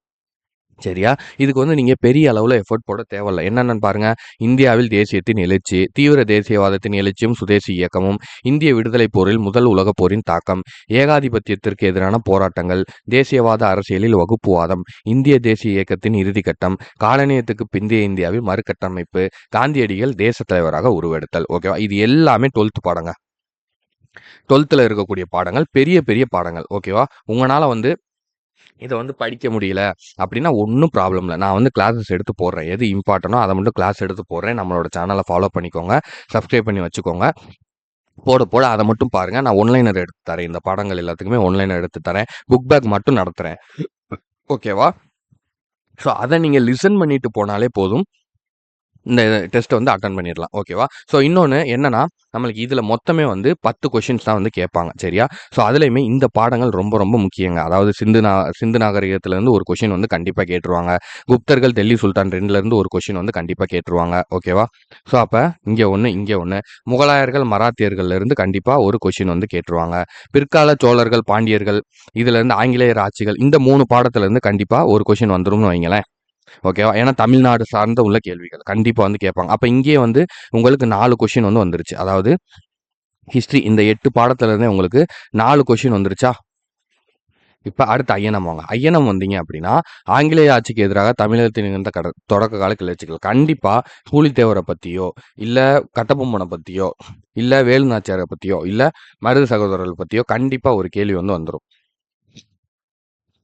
சரியா? இதுக்கு வந்து நீங்க பெரிய அளவுல எஃபோர்ட் போட தேவையில்ல. என்னென்னன்னு பாருங்க. இந்தியாவில் தேசியத்தின் எழுச்சி, தீவிர தேசியவாதத்தின் எழுச்சியும் சுதேசி இயக்கமும், இந்திய விடுதலைப் போரில் முதல் உலகப் போரின் தாக்கம், ஏகாதிபத்தியத்திற்கு எதிரான போராட்டங்கள், தேசியவாத அரசியலில் வகுப்புவாதம், இந்திய தேசிய இயக்கத்தின் இறுதிக்கட்டம், காலனியத்துக்கு பிந்தைய இந்தியாவில் மறுகட்டமைப்பு, காந்தியடிகள் தேசத் தலைவராக உருவெடுத்தல். ஓகேவா? இது எல்லாமே 12த் பாடங்க. 12த்ல இருக்கக்கூடிய பாடங்கள் பெரிய பெரிய பாடங்கள். ஓகேவா? உங்கனால வந்து இத வந்து படிக்க முடியல அப்படின்னா ஒண்ணும் ப்ராப்ளம் இல்ல. நான் வந்து கிளாஸஸ் எடுத்து போடுறேன். எது இம்பார்ட்டனோ அத மட்டும் கிளாஸ் எடுத்து போடுறேன். நம்மளோட சேனல ஃபாலோ பண்ணிக்கோங்க. சப்ஸ்கிரைப் பண்ணி வச்சுக்கோங்க. போட போட அத மட்டும் பாருங்க. நான் ஒன்லைனர் எடுத்து தரேன். இந்த பாடங்கள் எல்லாத்துக்குமே ஒன்லைனர் எடுத்து தரேன். புக் பேக் மட்டும் நடத்துறேன். ஓகேவா? ஸோ அத நீங்க லிசன் பண்ணிட்டு போனாலே போதும். இந்த டெஸ்ட்ட வந்து அட்டெண்ட் பண்ணிடலாம். ஓகேவா? ஸோ இன்னொன்னு என்னன்னா, நம்மளுக்கு இதுல மொத்தமே வந்து 10 கொஸ்டின்ஸ் தான் வந்து கேட்பாங்க. சரியா? ஸோ அதுலயுமே இந்த பாடங்கள் ரொம்ப ரொம்ப முக்கியங்க. அதாவது சிந்து நாகரிகத்திலருந்து ஒரு கொஸ்டின் வந்து கண்டிப்பா கேட்டுருவாங்க. குப்தர்கள், டெல்லி சுல்தான் 2லருந்து ஒரு கொஸ்டின் வந்து கண்டிப்பா கேட்டுருவாங்க. ஓகேவா? ஸோ அப்ப இங்க 1, இங்க 1. முகலாயர்கள், மராத்தியர்கள்ல இருந்து கண்டிப்பா ஒரு கொஸ்டின் வந்து கேட்டுருவாங்க. பிற்கால சோழர்கள், பாண்டியர்கள் இதுலருந்து ஆங்கிலேயர் ஆட்சிகள் இந்த 3 பாடத்துல இருந்து கண்டிப்பா ஒரு கொஸ்டின் வந்துரும்னு வைங்களேன். ஓகேவா? ஏன்னா தமிழ்நாடு சார்ந்த உள்ள கேள்விகள் கண்டிப்பா வந்து கேட்பாங்க. அப்ப இங்கேயே வந்து உங்களுக்கு 4 கொஸ்டின் வந்து வந்துருச்சு. அதாவது ஹிஸ்ட்ரி இந்த 8 பாடத்துல இருந்தே உங்களுக்கு 4 கொஸ்டின் வந்துருச்சா? இப்ப அடுத்து ஐயனம் வாங்க. ஐயனம் வந்தீங்க அப்படின்னா, ஆங்கிலேய ஆட்சிக்கு எதிராக தமிழகத்தில் நிகழ்ந்த தொடக்க கால கிளர்ச்சிகள். கண்டிப்பா பூலித்தேவர பத்தியோ, இல்ல கட்டபொம்மன பத்தியோ, இல்ல வேலு நாச்சியார பத்தியோ, இல்ல மருது சகோதரர்கள் பத்தியோ கண்டிப்பா ஒரு கேள்வி வந்து வந்துரும்.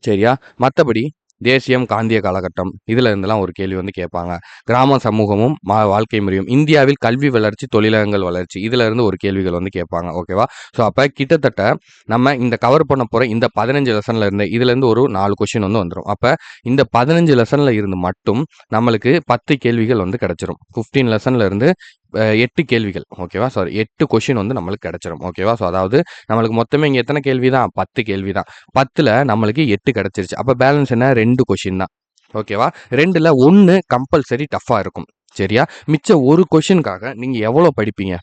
சரியா? மத்தபடி தேசியம், காந்திய காலகட்டம் இதுல இருந்தெல்லாம் ஒரு கேள்வி வந்து கேட்பாங்க. கிராம சமூகமும், வாழ்க்கை முறையும், இந்தியாவில் கல்வி வளர்ச்சி, தொழிலகங்கள் வளர்ச்சி இதுல இருந்து ஒரு கேள்விகள் வந்து கேட்பாங்க. ஓகேவா? ஸோ அப்ப கிட்டத்தட்ட நம்ம இந்த கவர் பண்ண போற இந்த 15 லெசன்ல இருந்து இதுல இருந்து ஒரு 4 கொஸ்டின் வந்து வந்துரும். அப்ப இந்த 15 லெசன்ல இருந்து மட்டும் நம்மளுக்கு 10 கேள்விகள் வந்து கிடைச்சிரும். 15 லெசன்ல இருந்து 8 கேள்விகள். ஓகேவா? சாரி 8 கொஸ்டின் வந்து நம்மளுக்கு கிடைச்சிரும். ஓகேவா? ஸோ அதாவது நம்மளுக்கு மொத்தமே இங்க எத்தன கேள்வி தான்? 10 கேள்வி தான். 10ல நம்மளுக்கு 8 கிடைச்சிருச்சு. அப்ப பேலன்ஸ் என்ன? 2 கொஸ்டின் தான். ஓகேவா? 2ல 1 கம்பல்சரி டஃப்பா இருக்கும். சரியா? மிச்ச ஒரு கொஸ்டினுக்காக நீங்க எவ்வளோ படிப்பீங்க?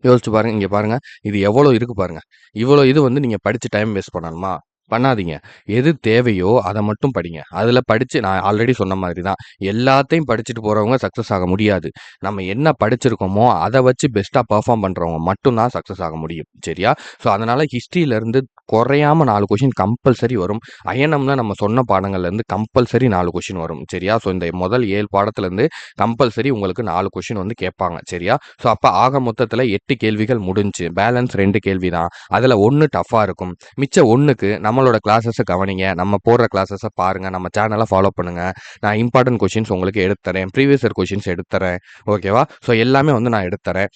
யோசிச்சு பாருங்க. இங்க பாருங்க. இது எவ்வளோ இருக்கு பாருங்க. இவ்வளோ இது வந்து நீங்க படிச்சு டைம் வேஸ்ட் பண்ணணுமா? பண்ணாதீங்க. எது தேவையோ அத மட்டும் படிங்க. அதுல படிச்சு நான் ஆல்ரெடி சொன்ன மாதிரி தான். எல்லாத்தையும் படிச்சுட்டு போறவங்க சக்சஸ் ஆக முடியாது. நம்ம என்ன படிச்சிருக்கோமோ அத வச்சு பெஸ்ட்டா பெர்ஃபார்ம் பண்றவங்க மட்டும் தான் சக்சஸ் ஆக முடியும். சரியா? ஸோ அதனால ஹிஸ்ட்ரியில இருந்து குறையாம 4 கொஸ்டின் கம்பல்சரி வரும். அயனம்ல நம்ம சொன்ன பாடங்கள்ல இருந்து கம்பல்சரி 4 கொஸ்டின் வரும். சரியா? ஸோ இந்த முதல் 7 பாடத்துல இருந்து கம்பல்சரி உங்களுக்கு 4 கொஸ்டின் வந்து கேட்பாங்க. சரியா? ஸோ அப்ப ஆக மொத்தத்துல 8 கேள்விகள் முடிஞ்சுச்சு. பேலன்ஸ் 2 கேள்வி தான். அதுல 1 டஃப்பா இருக்கும். மிச்ச 1க்கு நம்மளோட கிளாஸஸ கவனிங்க. நம்ம போடுற கிளாஸஸ பாருங்க. நம்ம சேனல ஃபாலோ பண்ணுங்க. நான் இம்பார்ட்டன்ட் கொஸ்டின்ஸ் உங்களுக்கு எடுத்து தரேன். ப்ரீவியஸ் இயர் கொஸ்டின்ஸ் எடுத்து தரேன். ஓகேவா? ஸோ எல்லாமே வந்து நான் எடுத்து தரேன்.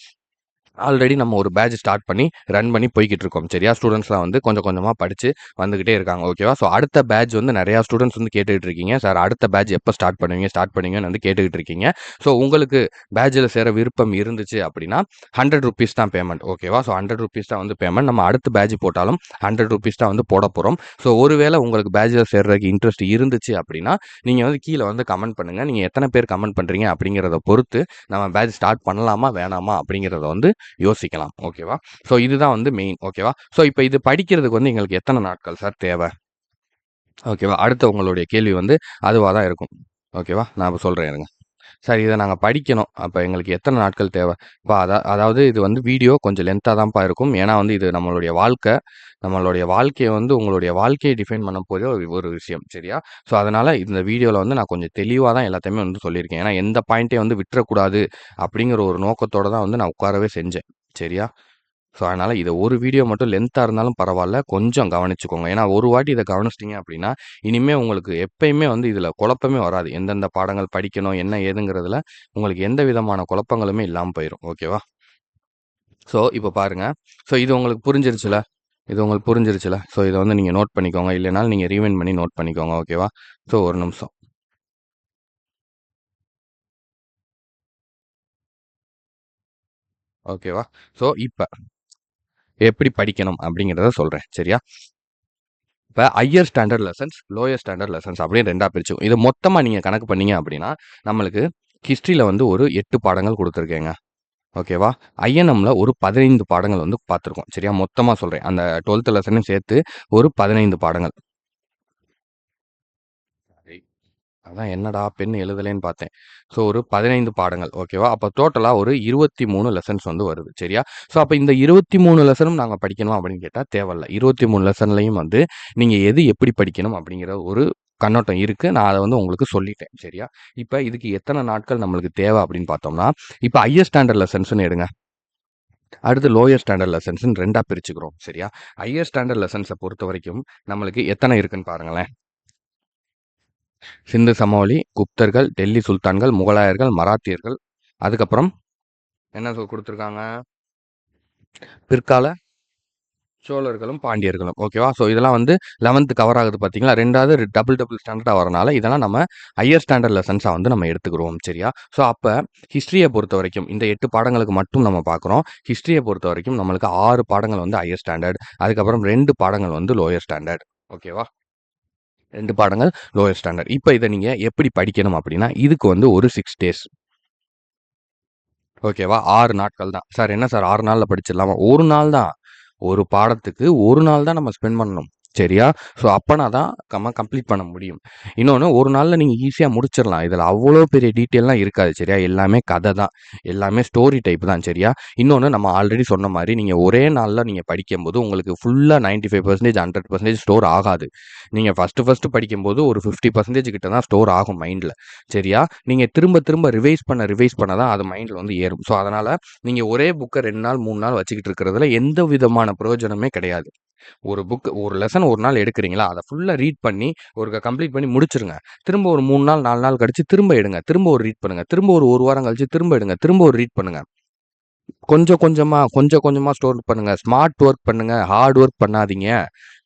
ஆல்ரெடி நம்ம ஒரு பேட்ச் ஸ்டார்ட் பண்ணி ரன் பண்ணி போய்க்கிட்டு இருக்கோம். சரியா? ஸ்டூடண்ட்ஸ்லாம் வந்து கொஞ்சம் கொஞ்சமா படிச்சு வந்துகிட்டே இருக்காங்க. ஓகேவா? ஸோ அடுத்த பேட்ச் வந்து நெறையா ஸ்டூடண்ட்ஸ் வந்து கேட்டுக்கிட்டு இருக்கீங்க. சார் அடுத்த பேட்ச் எப்ப ஸ்டார்ட் பண்ணுவீங்க? ஸ்டார்ட் பண்ணுவீங்கன்னு வந்து கேட்டுக்கிட்டு இருக்கீங்க. ஸோ உங்களுக்கு பேட்ச்ல சேர விருப்பம் இருந்துச்சு அப்படின்னா ₹100 தான் பேமெண்ட். ஓகேவா? ஸோ ₹100 தான் வந்து பேமெண்ட். நம்ம அடுத்த பேட்ச் போட்டாலும் ₹100 தான் வந்து போடப் போறோம். ஸோ ஒருவேளை உங்களுக்கு பேட்ச்ல சேர்றதுக்கு இன்ட்ரெஸ்ட் இருந்துச்சு அப்படின்னா, நீங்க வந்து கீழ வந்து கமெண்ட் பண்ணுங்க. நீங்க எத்தன பேர் கமெண்ட் பண்றீங்க அப்படிங்கிறத பொறுத்து நம்ம பேட்ச் ஸ்டார்ட் பண்ணலாமா? வேணாமா? அப்படிங்கிறத வந்து யோசிக்கலாம். ஓகேவா? ஸோ இதுதான் வந்து மெயின். ஓகேவா? ஸோ இப்ப இது படிக்கிறதுக்கு வந்து எங்களுக்கு எத்தன நாட்கள் சார் தேவை? ஓகேவா? அடுத்த உங்களுடைய கேள்வி வந்து அதுவா தான் இருக்கும். ஓகேவா? நான் இப்ப சொல்றேன் இருங்க. சார் இத நாங்க படிக்கணும். அப்ப எங்களுக்கு எத்தன நாட்கள் தேவை? இப்ப அதாவது இது வந்து வீடியோ கொஞ்சம் லென்த்தா தான்ப்பா இருக்கும். ஏன்னா வந்து இது நம்மளுடைய வாழ்க்கை. நம்மளுடைய வாழ்க்கைய வந்து உங்களுடைய வாழ்க்கைய டிஃபைன் பண்ண போற ஒரு விஷயம். சரியா? ஸோ அதனால இந்த வீடியோல வந்து நான் கொஞ்சம் தெளிவா தான் எல்லாத்தையுமே வந்து சொல்லியிருக்கேன். ஏன்னா எந்த பாயிண்ட்டையும் வந்து விட்டுறக்கூடாது அப்படிங்கிற ஒரு நோக்கத்தோட தான் வந்து நான் உட்காரவே செஞ்சேன். சரியா? ஸோ, அதனால இத ஒரு வீடியோ மட்டும் லென்த்தா இருந்தாலும் பரவால்ல. கொஞ்சம் கவனிச்சுக்கோங்க. ஏன்னா, ஒரு வாட்டி இத கவனிச்சிட்டீங்க அப்படின்னா, இனிமே உங்களுக்கு எப்பயுமே வந்து இதுல குழப்பமே வராது. எந்தெந்த பாடங்கள் படிக்கணும், என்ன ஏதுங்கிறதுல உங்களுக்கு எந்த விதமான குழப்பங்களுமே இல்லாம போயிரும். ஓகேவா? ஸோ, இப்ப பாருங்க. ஸோ, இது உங்களுக்கு புரிஞ்சிருச்சுல? இது உங்களுக்கு புரிஞ்சிருச்சுல? ஸோ, இத வந்து நீங்க நோட் பண்ணிக்கோங்க. இல்லைனாலும் நீங்க ரீவைண்ட் பண்ணி நோட் பண்ணிக்கோங்க. ஓகேவா? ஸோ, ஒரு நிமிஷம். ஓகேவா? ஸோ, இப்ப எப்படி படிக்கணும் அப்படிங்கிறத சொல்றேன். சரியா? இப்ப higher standard lessons, lower standard lessons அப்படின்னு 2ஆ பிரிச்சுக்கும். இத மொத்தமா நீங்க கணக்கு பண்ணீங்க அப்படின்னா, நம்மளுக்கு ஹிஸ்ட்ரியில வந்து ஒரு 8 பாடங்கள் குடுத்துருக்கேங்க. ஓகேவா? ஐஎன்எம்ல ஒரு 15 பாடங்கள் வந்து பார்த்துருக்கோம். சரியா? மொத்தமா சொல்றேன். அந்த 12த் லெசனையும் சேர்த்து ஒரு 15 பாடங்கள். அதான் என்னடா பென் எழுதலேன்னு பார்த்தேன். ஸோ ஒரு 15 பாடங்கள். ஓகேவா? அப்ப டோட்டலா ஒரு 23 லெசன்ஸ் வந்து வருது. சரியா? ஸோ அப்ப இந்த 23 லெசனும் நாங்க படிக்கணுமா அப்படின்னு கேட்டா தேவையில்ல. 23 லெசன்லயும் வந்து நீங்க எது எப்படி படிக்கணும் அப்படிங்கிற ஒரு கண்ணோட்டம் இருக்கு. நான் அத வந்து உங்களுக்கு சொல்லிட்டேன். சரியா? இப்ப இதுக்கு எத்தன நாட்கள் நம்மளுக்கு தேவை அப்படின்னு பார்த்தோம்னா, இப்ப ஹையர் ஸ்டாண்டர்ட் லெசன்ஸ்ன்னு எடுங்க. அடுத்து லோயர் ஸ்டாண்டர்ட் லெசன்ஸ்ன்னு 2ஆ பிரிச்சுக்கிறோம். சரியா? ஹையர் ஸ்டாண்டர்ட் லெசன்ஸ பொறுத்தவரைக்கும் நம்மளுக்கு எத்தன இருக்குன்னு பாருங்களேன். சிந்து சமவெளி, குப்தர்கள், டெல்லி சுல்தான்கள், முகலாயர்கள், மராத்தியர்கள், அதுக்கப்புறம் என்ன குடுத்துருக்காங்க? பிற்கால சோழர்களும், பாண்டியர்களும். ஓகேவா? ஸோ இதெல்லாம் வந்து 11த் கவர் ஆகுது பார்த்தீங்களா? 2வது டபுள் டபுள் ஸ்டாண்டர்டா வரனால, இதெல்லாம் நம்ம ஹையர் ஸ்டாண்டர்ட் லெசன்ஸா வந்து நம்ம எடுத்துக்கிறோம். சரியா? ஸோ அப்ப ஹிஸ்ட்ரிய பொறுத்தவரைக்கும் இந்த 8 பாடங்களுக்கு மட்டும் நம்ம பார்க்குறோம். ஹிஸ்ட்ரிய பொறுத்தவரைக்கும் நம்மளுக்கு 6 பாடங்கள் வந்து ஹையர் ஸ்டாண்டர்ட். அதுக்கப்புறம் 2 பாடங்கள் வந்து லோயர் ஸ்டாண்டர்ட். ஓகேவா? 2 பாடங்கள் லோயர் ஸ்டாண்டர்ட். இப்ப இத நீங்க எப்படி படிக்கணும் அப்படின்னா, இதுக்கு வந்து ஒரு 6 டேஸ். ஓகேவா? 6 நாட்கள் தான். சார் என்ன சார் 6 நாள்ல படிச்சிடலாமா? 1 நாள் தான். ஒரு பாடத்துக்கு 1 நாள் தான் நம்ம ஸ்பெண்ட் பண்ணணும். சரியா? ஸோ அப்பனா தான் கம்ப்ளீட் பண்ண முடியும். இன்னொன்னு ஒரு நாள்ல நீங்க ஈஸியா முடிச்சிடலாம். இதில அவ்வளோ பெரிய டீட்டெயில்லாம் இருக்காது. சரியா? எல்லாமே கதை தான். எல்லாமே ஸ்டோரி டைப் தான். சரியா? இன்னொன்னு நம்ம ஆல்ரெடி சொன்ன மாரி நீங்க ஒரே நாள்ல நீங்க படிக்கும்போது உங்களுக்கு ஃபுல்லா 95% 100% ஸ்டோர் ஆகாது. நீங்க ஃபர்ஸ்ட்டு படிக்கும்போது ஒரு 50% கிட்ட தான் ஸ்டோர் ஆகும் மைண்ட்ல. சரியா? நீங்க திரும்ப திரும்ப ரிவைஸ் பண்ண தான் அது மைண்ட்ல வந்து ஏறும். ஸோ அதனால நீங்க ஒரே புக்க 2 நாள் 3 நாள் வச்சுக்கிட்டு இருக்கிறதுல எந்த விதமான பிரயோஜனமே கிடையாது. ஒரு லெசன் ஒரு நாள் எடுக்கிறீங்களா, அத ஃபுல்லா ரீட் பண்ணி ஒருக்கா கம்ப்ளீட் பண்ணி முடிச்சுருங்க. திரும்ப ஒரு 3 நாள் 4 நாள் கழிச்சு திரும்ப எடுங்க. திரும்ப ஒரு ரீட் பண்ணுங்க. திரும்ப ஒரு 1 வாரம் கழிச்சு திரும்ப எடுங்க. திரும்ப ஒரு ரீட் பண்ணுங்க. கொஞ்சம் கொஞ்சமா ஸ்டோர் பண்ணுங்க. ஸ்மார்ட் ஒர்க் பண்ணுங்க. ஹார்ட் ஒர்க் பண்ணாதீங்க.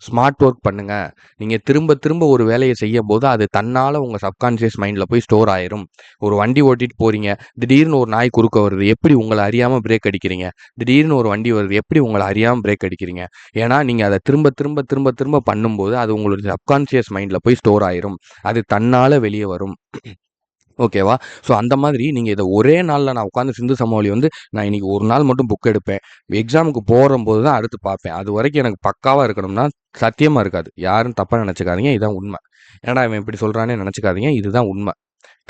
ஸ்மார்ட் ஒர்க் பண்ணுங்க. நீங்க திரும்ப திரும்ப ஒரு வேலைய செய்யும்போது, அது தன்னால உங்க சப்கான்ஷியஸ் மைண்ட்ல போய் ஸ்டோர் ஆயிரும். ஒரு வண்டி ஓட்டிட்டு போறீங்க. திடீர்னு ஒரு நாய் குறுக்க வருது. எப்படி உங்கள அறியாம பிரேக் அடிக்கிறீங்க? திடீர்னு ஒரு வண்டி வருது. எப்படி உங்கள அறியாம பிரேக் அடிக்கிறீங்க? ஏன்னா, நீங்க அத திரும்ப பண்ணும்போது, அது உங்களுடைய சப்கான்ஷியஸ் மைண்ட்ல போய் ஸ்டோர் ஆயிரும். அது தன்னால வெளிய வரும். ஓகேவா? ஸோ அந்த மாதிரி நீங்க இத ஒரே நாள்ல நான் உட்காந்து சிந்து சமவெளி வந்து நான் இன்னைக்கு ஒரு நாள் மட்டும் புக் எடுப்பேன். எக்ஸாமுக்கு போறம்போது தான் அடுத்து பார்ப்பேன். அதுவரைக்கும் எனக்கு பக்காவா இருக்கணும்னா, சத்தியமா இருக்காது. யாரும் தப்பா நெனச்சுக்காதீங்க. இதான் உண்ம. என்னடா இவன் இப்படி சொல்றான்னே நெனச்சுக்காதீங்க. இதுதான் உண்ம.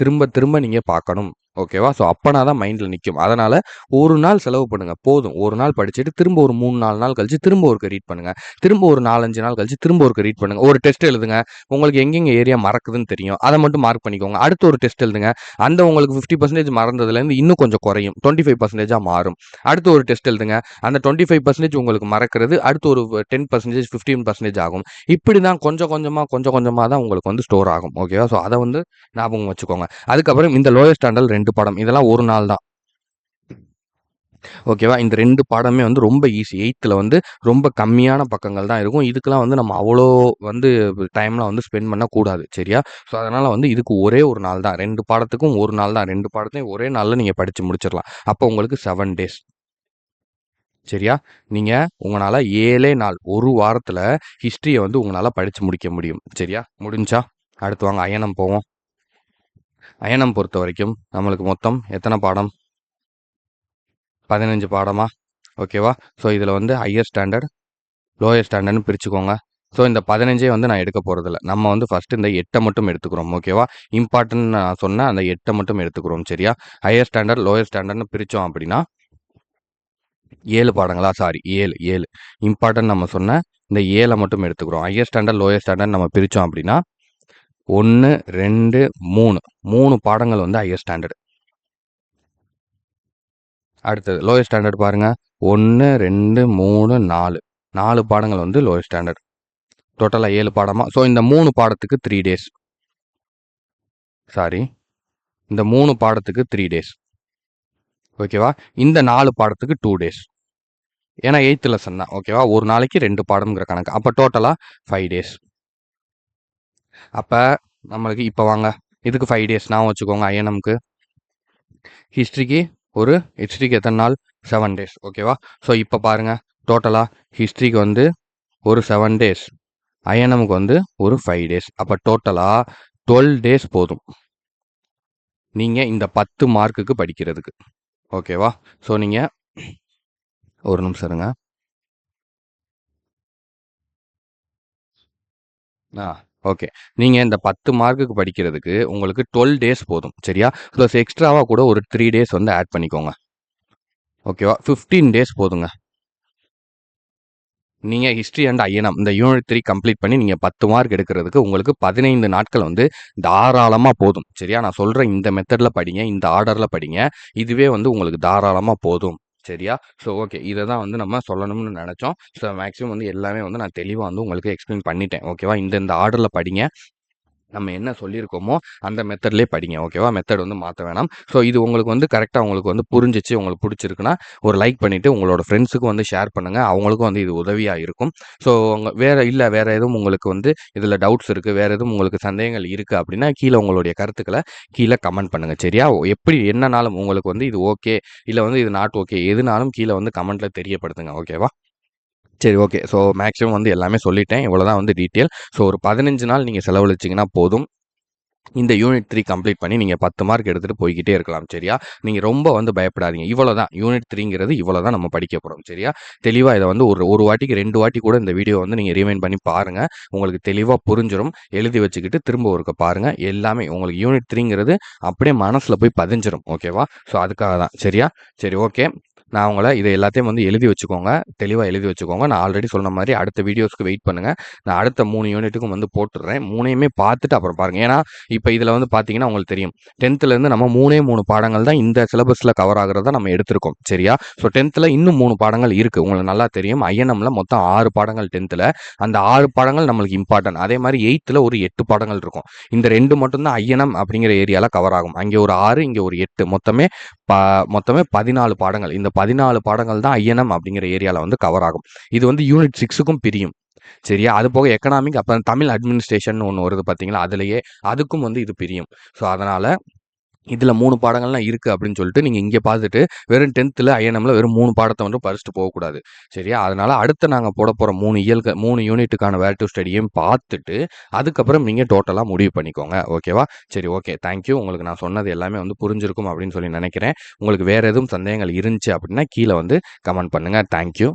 திரும்ப திரும்ப நீங்க பார்க்கணும். ஓகேவா? ஸோ அப்பனா தான் மைண்ட்ல நிக்கும். அதனால ஒரு நாள் செலவு பண்ணுங்க. போதும். ஒரு நாள் படிச்சுட்டு திரும்ப ஒரு 3, 4 நாள் கழிச்சு திரும்ப ஒருக்க ரீட் பண்ணுங்க. திரும்ப ஒரு 4, 5 நாள் கழிச்சு திரும்ப ஒருக்க ரீட் பண்ணுங்க. ஒரு டெஸ்ட் எழுதுங்க. உங்களுக்கு எங்கெங்க ஏரியா மறக்குதுன்னு தெரியும். அத மட்டும் மார்க் பண்ணிக்கோங்க. அடுத்து ஒரு டெஸ்ட் எழுதுங்க. அந்த உங்களுக்கு 50% மறந்ததுலேருந்து இன்னும் கொஞ்சம் குறையும். 25%ஆ மாறும். அடுத்து ஒரு டெஸ்ட் எழுதுங்க. அந்த 25% உங்களுக்கு மறக்கிறது அடுத்து ஒரு 10%, 15% ஆகும். இப்படி தான் கொஞ்சம் கொஞ்சமா தான் உங்களுக்கு வந்து ஸ்டோர் ஆகும். ஓகேவா? ஸோ அத வந்து ஞாபகம் வச்சுக்கோங்க. அதுக்கப்புறம் இந்த லோயர் ஸ்டாண்டர்ட் 2 பாடம். இதெல்லாம் ஒரு நாள் தான். ஓகேவா? இந்த 2 பாடமே வந்து ரொம்ப ஈஸி. 8ல வந்து ரொம்ப கம்மியான பக்கங்கள் தான் இருக்கும். இதுக்கெல்லாம் வந்து நம்ம அவ்வளோ வந்து டைம்லாம் வந்து ஸ்பெண்ட் பண்ணக்கூடாது. சரியா? ஸோ அதனால வந்து இதுக்கு ஒரே ஒரு நாள் தான். 2 பாடத்துக்கும் 1 நாள் தான். 2 பாடத்தையும் ஒரே நாள்ல நீங்க படிச்சு முடிச்சிடலாம். அப்போ உங்களுக்கு 7 டேஸ். சரியா? நீங்க உங்கனால 7 நாள், 1 வாரத்துல ஹிஸ்டரிய வந்து உங்கனால படிச்சு முடிக்க முடியும். சரியா? முடிஞ்சா? அடுத்து வாங்க அயனம் போவோம். அயனம் பொறுத்தவரைக்கும் நம்மளுக்கு மொத்தம் எத்தன பாடம்? 15 பாடமா? ஓகேவா? ஸோ இதில வந்து ஹையர் ஸ்டாண்டர்ட், லோயர் ஸ்டாண்டர்ட்ன்னு பிரிச்சுக்கோங்க. ஸோ இந்த 15 வந்து நான் எடுக்க போறதில்ல. நம்ம வந்து ஃபர்ஸ்ட்டு இந்த 8 மட்டும் எடுத்துக்கிறோம். ஓகேவா? இம்பார்ட்டன்ட்ன்னு நான் சொன்ன அந்த 8 மட்டும் எடுத்துக்கிறோம். சரியா? ஹையர் ஸ்டாண்டர்ட், லோயர் ஸ்டாண்டர்ட்ன்னு பிரிச்சோம் அப்படின்னா 7 பாடங்களா? சாரி 7. இம்பார்ட்டன்ட் நம்ம சொன்ன இந்த 7 மட்டும் எடுத்துக்கிறோம். ஹையர் ஸ்டாண்டர்ட், லோயர் ஸ்டாண்டர்ட் நம்ம பிரிச்சோம் அப்படின்னா 1, 2, 3 பாடங்கள் வந்து ஹையர் ஸ்டாண்டர்ட். அடுத்தது லோயர் ஸ்டாண்டர்ட் பாருங்க. 1, 2, 3, 4. 4 பாடங்கள் வந்து லோயர் ஸ்டாண்டர்ட். டோட்டலா 7 பாடமா? ஸோ இந்த 3 பாடத்துக்கு 3 டேஸ். சாரி. இந்த 3 பாடத்துக்கு 3 டேஸ். ஓகேவா? இந்த 4 பாடத்துக்கு 2 டேஸ். ஏன்னா 8த் லெசன் தான். ஓகேவா? ஒரு நாளைக்கு 2 பாடம்ங்கிற கணக்கு. அப்ப டோட்டலா 5 டேஸ். அப்ப நம்மளுக்கு இப்ப வாங்க. இதுக்கு 5 டேஸ் ஞாபகம் வச்சுக்கோங்க ஐஎன்எம்க்கு. ஹிஸ்ட்ரிக்கு ஹிஸ்ட்ரிக்கு எத்தன நாள்? 7 டேஸ். ஓகேவா? ஸோ இப்ப பாருங்க. டோட்டலா ஹிஸ்ட்ரிக்கு வந்து ஒரு 7 டேஸ். ஐஎன்எம்க்கு வந்து ஒரு 5 டேஸ். அப்ப டோட்டலா 12 டேஸ் போதும். நீங்க இந்த 10 மார்க்குக்கு படிக்கிறதுக்கு. ஓகேவா? ஸோ நீங்க ஒரு நிமிஷம் இருங்க. ஆ ஓகே. நீங்க இந்த 10 மார்க்குக்கு படிக்கிறதுக்கு உங்களுக்கு 12 டேஸ் போதும். சரியா? ப்ளஸ் எக்ஸ்ட்ராவா கூட ஒரு 3 டேஸ் வந்து ஆட் பண்ணிக்கோங்க. ஓகேவா? 15 டேஸ் போதுங்க. நீங்க ஹிஸ்ட்ரி அண்ட் ஐஎன்எம் இந்த யூனிட் 3 கம்ப்ளீட் பண்ணி நீங்க 10 மார்க் எடுக்கிறதுக்கு உங்களுக்கு 15 நாட்கள் வந்து தாராளமா போதும். சரியா? நான் சொல்ற இந்த மெத்தட்ல படிங்க. இந்த ஆர்டர்ல படிங்க. இதுவே வந்து உங்களுக்கு தாராளமா போதும். சரியா? So okay. இத தான் வந்து நம்ம சொல்லணும்னு நெனச்சோம். ஸோ மேக்ஸிமம் வந்து எல்லாமே வந்து நான் தெளிவா வந்து உங்களுக்கு எக்ஸ்பிளைன் பண்ணிட்டேன். ஓகேவா? இந்த ஆர்டர்ல படிங்க. நம்ம என்ன சொல்லியிருக்கோமோ அந்த மெத்தட்லயே படிங்க. ஓகேவா? மெத்தட் வந்து மாத்த வேணாம். ஸோ இது உங்களுக்கு வந்து கரெக்ட்டா உங்களுக்கு வந்து புரிஞ்சுச்சு, உங்களுக்கு புடிச்சிருக்குன்னா, ஒரு லைக் பண்ணிட்டு உங்களோட ஃப்ரெண்ட்ஸுக்கும் வந்து ஷேர் பண்ணுங்க. அவங்களுக்கும் வந்து இது உதவியா இருக்கும். ஸோ உங்க வேற எதுவும் உங்களுக்கு வந்து இதில டவுட்ஸ் இருக்கு, வேற எதுவும் உங்களுக்கு சந்தேகங்கள் இருக்கு அப்படின்னா, கீழ உங்களுடைய கருத்துக்கள கீழ கமெண்ட் பண்ணுங்க. சரியா? எப்படி என்னனாலும் உங்களுக்கு வந்து இது ஓகே, இல்ல வந்து இது நாட் ஓகே எதுனாலும் கீழ வந்து கமெண்ட்ல தெரியப்படுத்துங்க. ஓகேவா? சரி ஓகே. ஸோ மேக்ஸிமம் வந்து எல்லாமே சொல்லிட்டேன். இவ்வளோ தான் வந்து டீட்டெயில். ஸோ ஒரு 15 நாள் நீங்க செலவழிச்சீங்கன்னா போதும். இந்த யூனிட் 3 கம்ப்ளீட் பண்ணி நீங்கள் 10 மார்க் எடுத்துகிட்டு போய்கிட்டே இருக்கலாம். சரியா? நீங்கள் ரொம்ப வந்து பயப்படாதீங்க. இவ்வளோ தான் யூனிட் 3ங்கிறது இவ்வளோ தான் நம்ம படிக்க போகிறோம். சரியா? தெளிவாக இதை வந்து ஒரு வாட்டிக்கு 2 வாட்டி கூட இந்த வீடியோ வந்து நீங்கள் ரிவைண்ட் பண்ணி பாருங்கள். உங்களுக்கு தெளிவாக புரிஞ்சிடும். எழுதி வச்சுக்கிட்டு திரும்ப ஒருக்க பாருங்கள். எல்லாமே உங்களுக்கு யூனிட் 3ங்கிறது அப்படியே மனசில் போய் பதிஞ்சிடும். ஓகேவா? ஸோ அதுக்காக தான். சரியா? சரி, ஓகே. நான் உங்களை இதை எல்லாத்தையும் வந்து எழுதி வச்சுக்கோங்க. தெளிவாக எழுதி வச்சுக்கோங்க. நான் ஆல்ரெடி சொன்ன மாதிரி அடுத்த வீடியோஸ்க்கு வெயிட் பண்ணுங்கள். நான் அடுத்த 3 யூனிட்டுக்கும் வந்து போட்டுடுறேன். 3யுமே பார்த்துட்டு அப்புறம் பாருங்கள். ஏன்னா இப்போ இதில் வந்து பார்த்தீங்கன்னா உங்களுக்கு தெரியும் 10th நம்ம 3 பாடங்கள் தான் இந்த சிலபஸில் கவர் ஆகிறத நம்ம எடுத்திருக்கோம். சரியா? ஸோ 10th இன்னும் 3 பாடங்கள் இருக்குது. உங்களுக்கு நல்லா தெரியும். ஐஎன்எம்ல மொத்தம் 6 பாடங்கள் 10th. அந்த 6 பாடங்கள் நம்மளுக்கு இம்பார்ட்டன்ட். அதே மாதிரி 8th ஒரு 8 பாடங்கள் இருக்கும். இந்த 2 மட்டும்தான் ஐஎன்எம் அப்படிங்கிற ஏரியாவில் கவர் ஆகும். அங்கே ஒரு 6, இங்கே ஒரு 8, மொத்தமே 14 பாடங்கள். இந்த 14 பாடங்கள் தான் ஐஎன்எம் அப்படிங்கிற ஏரியாவில் வந்து கவர் ஆகும். இது வந்து யூனிட் 6க்கும் பிரியும். சரியா? அது போக எக்கனாமிக், அப்புறம் தமிழ் அட்மினிஸ்ட்ரேஷன் ஒன்று வருது பார்த்தீங்களா? அதுலேயே அதுக்கும் வந்து இது பிரியும். ஸோ அதனால் இதில் 3 பாடங்கள்லாம் இருக்குது அப்படின்னு சொல்லிட்டு நீங்கள் இங்கே பார்த்துட்டு வெறும் 10th ஐஎன்எம்ல வெறும் 3 பாடத்தை வந்து படிச்சுட்டு போகக்கூடாது. சரியா? அதனால் அடுத்து நாங்கள் போட போகிற 3 யூனிட்டுக்கான வேர் டு ஸ்டடியையும் பார்த்துட்டு அதுக்கப்புறம் நீங்கள் டோட்டலாக முடிவு பண்ணிக்கோங்க. ஓகேவா? சரி, ஓகே. தேங்க்யூ. உங்களுக்கு நான் சொன்னது எல்லாமே வந்து புரிஞ்சிருக்கும் அப்படின்னு சொல்லி நினைக்கிறேன். உங்களுக்கு வேறு எதுவும் சந்தேகங்கள் இருந்துச்சு அப்படின்னா கீழே வந்து கமெண்ட் பண்ணுங்கள். தேங்க்யூ.